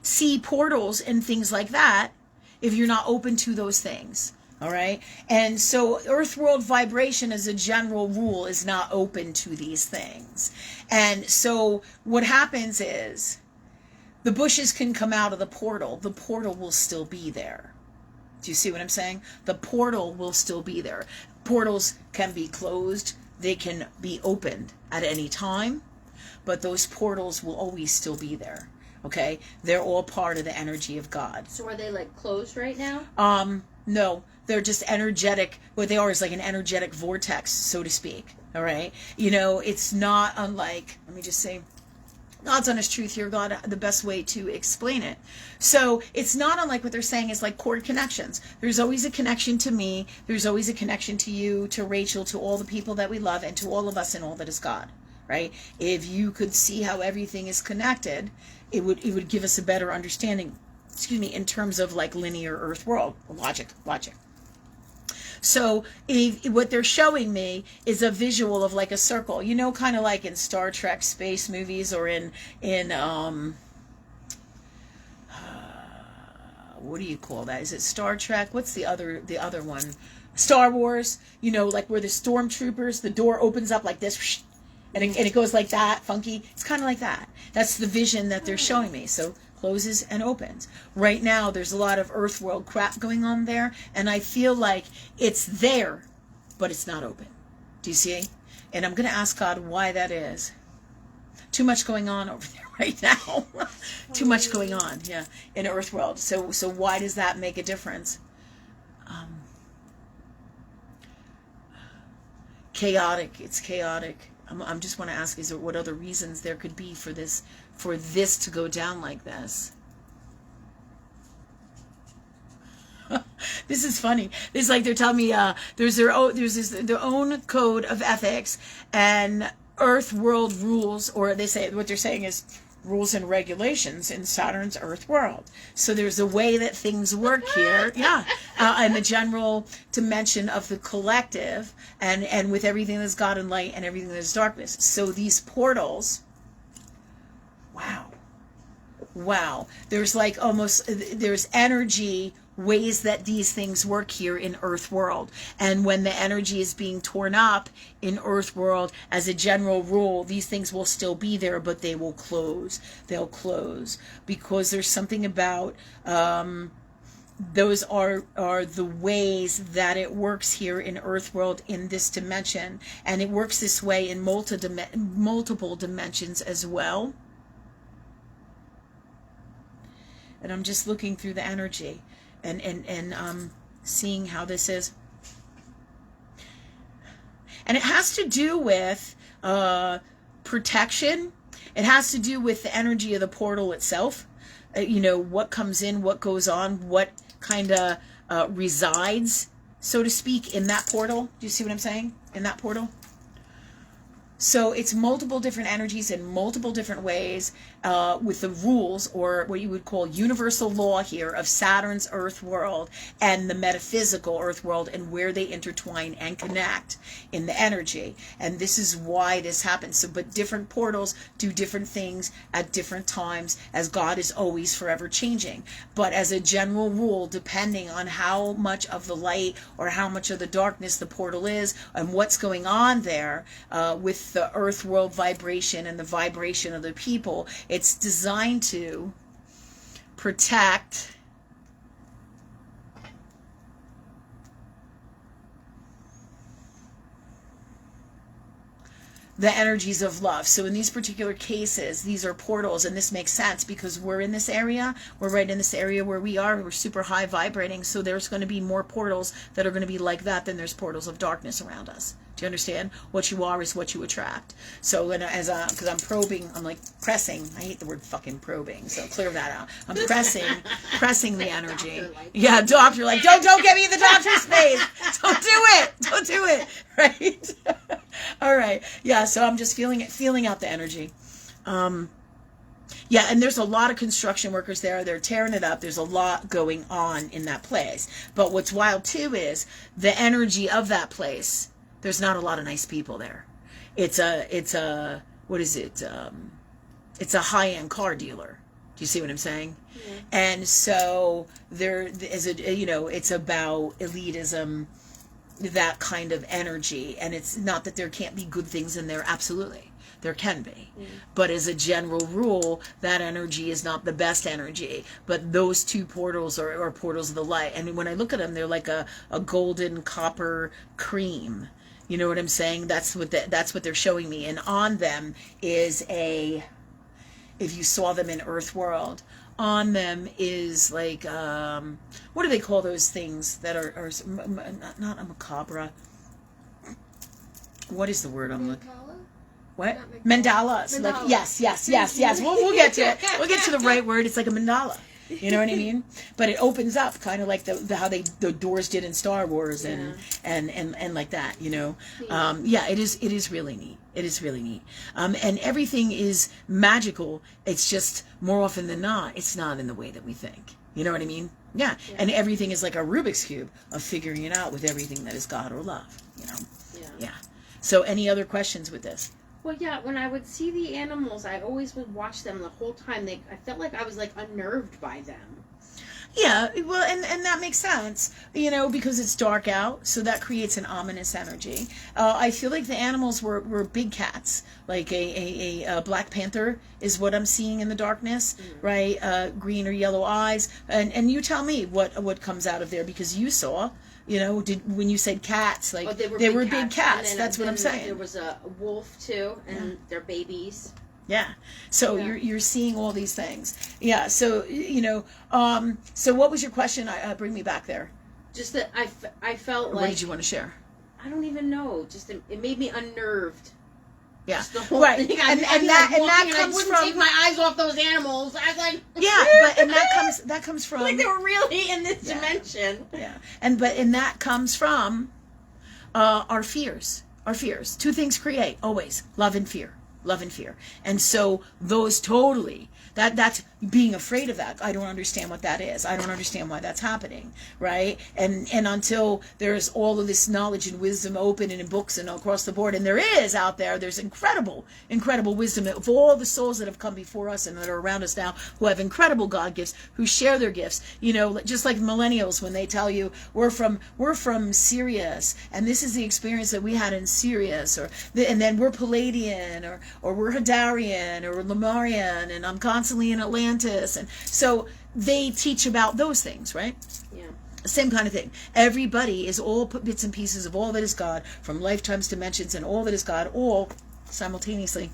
see portals and things like that if you're not open to those things. All right. And so earth world vibration as a general rule is not open to these things. And so what happens is the bushes can come out of the portal. The portal will still be there. Do you see what I'm saying? The portal will still be there. Portals can be closed. They can be opened at any time, but those portals will always still be there. Okay. They're all part of the energy of God. So are they like closed right now? No. They're just energetic. What they are is like an energetic vortex, so to speak. All right. It's not unlike, let me just say, God's honest truth here, God, the best way to explain it. So it's not unlike what they're saying is like cord connections. There's always a connection to me. There's always a connection to you, to Rachel, to all the people that we love, and to all of us and all that is God. Right. If you could see how everything is connected, it would give us a better understanding, in terms of like linear earth world logic. So what they're showing me is a visual of like a circle, kind of like in Star Trek space movies, or in what do you call that? Is it Star Trek? What's the other one? Star Wars, like where the stormtroopers, the door opens up like this, and it goes like that, funky. It's kind of like that. That's the vision that they're showing me. So closes and opens. Right now, there's a lot of earth world crap going on there, and I feel like it's there, but it's not open. Do you see? And I'm going to ask God why that is. Too much going on over there right now. Too much going on, yeah, in earth world. So why does that make a difference? Chaotic. It's chaotic. I'm just want to ask, is there what other reasons there could be for this to go down like this? This is funny. It's like they're telling me there's their own code of ethics and earth world rules, or what they're saying is rules and regulations in Saturn's earth world. So there's a way that things work here, yeah, in the general dimension of the collective, and with everything that's God and light and everything that's darkness. So these portals, wow, there's like there's energy ways that these things work here in earth world. And when the energy is being torn up in earth world, as a general rule, these things will still be there, but they will close. They'll close because there's something about those are the ways that it works here in earth world in this dimension, and it works this way in multiple dimensions as well. And I'm just looking through the energy and seeing how this is. And it has to do with protection. It has to do with the energy of the portal itself. What comes in, what goes on, what kind of resides, so to speak, in that portal. Do you see what I'm saying? In that portal? So it's multiple different energies in multiple different ways, with the rules, or what you would call universal law here, of Saturn's Earth world and the metaphysical Earth world, and where they intertwine and connect in the energy. And this is why this happens. So, but different portals do different things at different times, as God is always forever changing. But as a general rule, depending on how much of the light or how much of the darkness the portal is and what's going on there, with the earth world vibration and the vibration of the people, it's designed to protect the energies of love. So in these particular cases, these are portals, and this makes sense because we're in this area. We're right in this area where we are. We're super high vibrating, so there's going to be more portals that are going to be like that than there's portals of darkness around us. Do you understand? What you are is what you attract. So because I'm probing, I'm like pressing. I hate the word fucking probing, so clear that out. I'm pressing the energy. Yeah, doctor, like don't get me in the doctor's space. Don't do it. Right? All right. Yeah. So I'm just feeling out the energy. Yeah, and there's a lot of construction workers there. They're tearing it up. There's a lot going on in that place. But what's wild too is the energy of that place. There's not a lot of nice people there. It's a what is it? It's a high-end car dealer. Do you see what I'm saying? Yeah. And so there is it's about elitism, that kind of energy. And it's not that there can't be good things in there. Absolutely. There can be. Mm. But as a general rule, that energy is not the best energy. But those two portals are portals of the light. And when I look at them, they're like a golden copper cream. You know what I'm saying? That's what they're showing me. And on them is if you saw them in Earth World, on them is like, what do they call those things that are not a macabre? What is the word I'm looking? What? Mandalas. Like, yes. We'll get to it. We'll get to the right word. It's like a mandala. You know what I mean? But it opens up kind of like how the doors did in Star Wars and like that, you know? Yeah, it is really neat. It is really neat. And everything is magical. It's just more often than not, it's not in the way that we think. You know what I mean? Yeah. And everything is like a Rubik's Cube of figuring it out with everything that is God or love, you know? Yeah. So any other questions with this? Well, yeah, when I would see the animals, I always would watch them the whole time. I felt like I was, like, unnerved by them. Yeah, well, and that makes sense, you know, because it's dark out, so that creates an ominous energy. I feel like the animals were big cats, like a Black Panther is what I'm seeing in the darkness, right? Green or yellow eyes, and you tell me what comes out of there, because you saw. You know, when you said cats, like they were big cats. That's what I'm saying. There was a wolf too, and their babies. Yeah. So you're seeing all these things. Yeah. So so what was your question? Bring me back there. Just that I felt like. What did you want to share? I don't even know. Just it made me unnerved. Yeah, the whole right, thing. and that comes from. I wouldn't take my eyes off those animals. I was like, yeah, and that comes from. Like they were really in this dimension. Yeah, and that comes from our fears. Our fears. Two things create always: love and fear. Love and fear. And so those totally. That's being afraid of that. I don't understand what that is. I don't understand why that's happening, right? And until there's all of this knowledge and wisdom open and in books and across the board, and there is out there, there's incredible wisdom of all the souls that have come before us and that are around us now, who have incredible God gifts, who share their gifts. You know, just like millennials when they tell you we're from Sirius, and this is the experience that we had in Sirius, and then we're Palladian, or we're Hadarian, or we're Lemurian, and I'm constantly in Atlantis. And so they teach about those things, right? Yeah. Same kind of thing. Everybody is all bits and pieces of all that is God, from lifetimes, dimensions, and all that is God, all simultaneously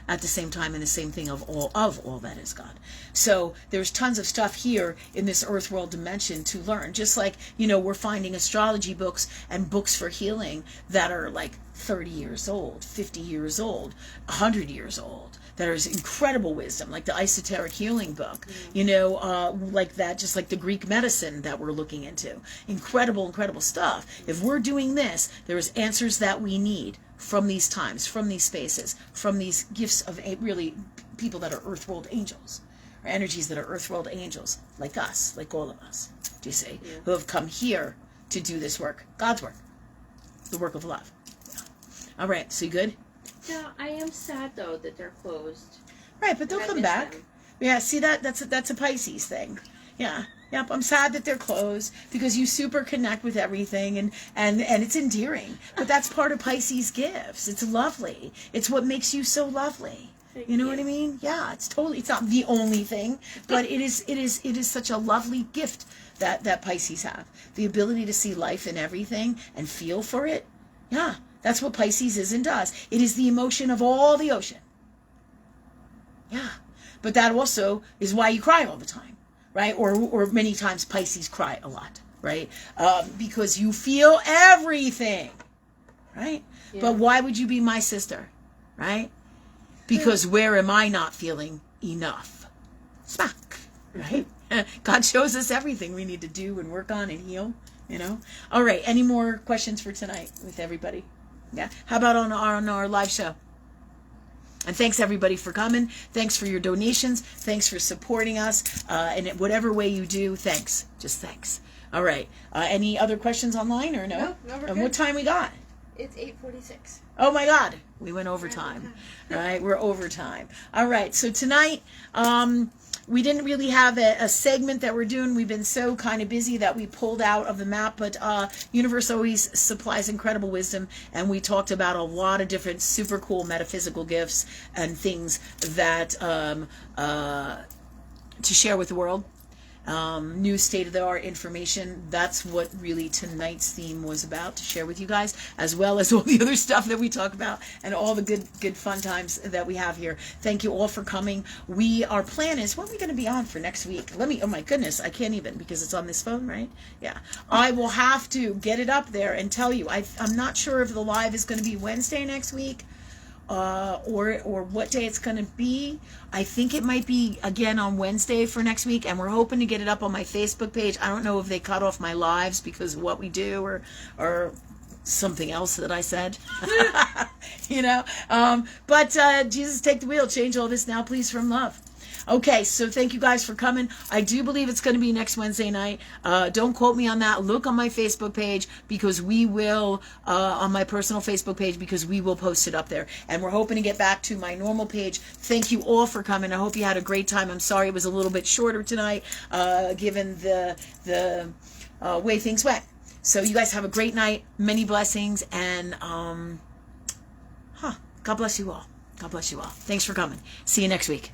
at the same time, in the same thing of all that is God. So there's tons of stuff here in this earth world dimension to learn. Just like, we're finding astrology books and books for healing that are like 30 years old, 50 years old, 100 years old, that is incredible wisdom, like the esoteric healing book, like that, just like the Greek medicine that we're looking into. Incredible stuff. If we're doing this, there's answers that we need from these times, from these spaces, from these gifts of really people that are earthworld angels, or energies that are earthworld angels, like us, like all of us, do you see, who have come here to do this work, God's work, the work of love. All right, so you good? No, I am sad though that they're closed. Right, but they'll And I come miss back. them. Yeah, see that's a Pisces thing. Yeah. Yep, I'm sad that they're closed because you super connect with everything and it's endearing. But that's part of Pisces gifts. It's lovely. It's what makes you so lovely. You know what I mean? Yeah, it's not the only thing, but it is such a lovely gift that Pisces have. The ability to see life in everything and feel for it. Yeah, that's what Pisces is and does. It is the emotion of all the ocean. Yeah, but that also is why you cry all the time, right? Or many times Pisces cry a lot, right? Because you feel everything, right? Yeah. But why would you be my sister, right? Because where am I not feeling enough? Smack, right? God shows us everything we need to do and work on and heal, All right, any more questions for tonight with everybody? Yeah. How about on our live show? And thanks everybody for coming. Thanks for your donations. Thanks for supporting us. And in whatever way you do, thanks. Just thanks. All right. Any other questions online or no? No, we're And good. what time we got? It's 8:46. Oh my God. We went overtime. Right? We're overtime. All right. So tonight, we didn't really have a segment that we're doing. We've been so kind of busy that we pulled out of the map, but Universe always supplies incredible wisdom, and we talked about a lot of different super cool metaphysical gifts and things that to share with the world. New state-of-the-art information. That's what really tonight's theme was about, to share with you guys, as well as all the other stuff that we talk about and all the good fun times that we have here. Thank you all for coming. Our plan is, what are we going to be on for next week? Oh my goodness, I can't even, because it's on this phone, right? Yeah. I will have to get it up there and tell you. I'm not sure if the live is going to be Wednesday next week. Or what day it's going to be. I think it might be again on Wednesday for next week, and we're hoping to get it up on my Facebook page. I don't know if they cut off my lives because of what we do or something else that I said. But Jesus, take the wheel, change all this now, please, from love. Okay, so thank you guys for coming. I do believe it's going to be next Wednesday night. Don't quote me on that. Look on my Facebook page, because we will, on my personal Facebook page, because we will post it up there. And we're hoping to get back to my normal page. Thank you all for coming. I hope you had a great time. I'm sorry it was a little bit shorter tonight, given the way things went. So you guys have a great night. Many blessings. And, God bless you all. God bless you all. Thanks for coming. See you next week.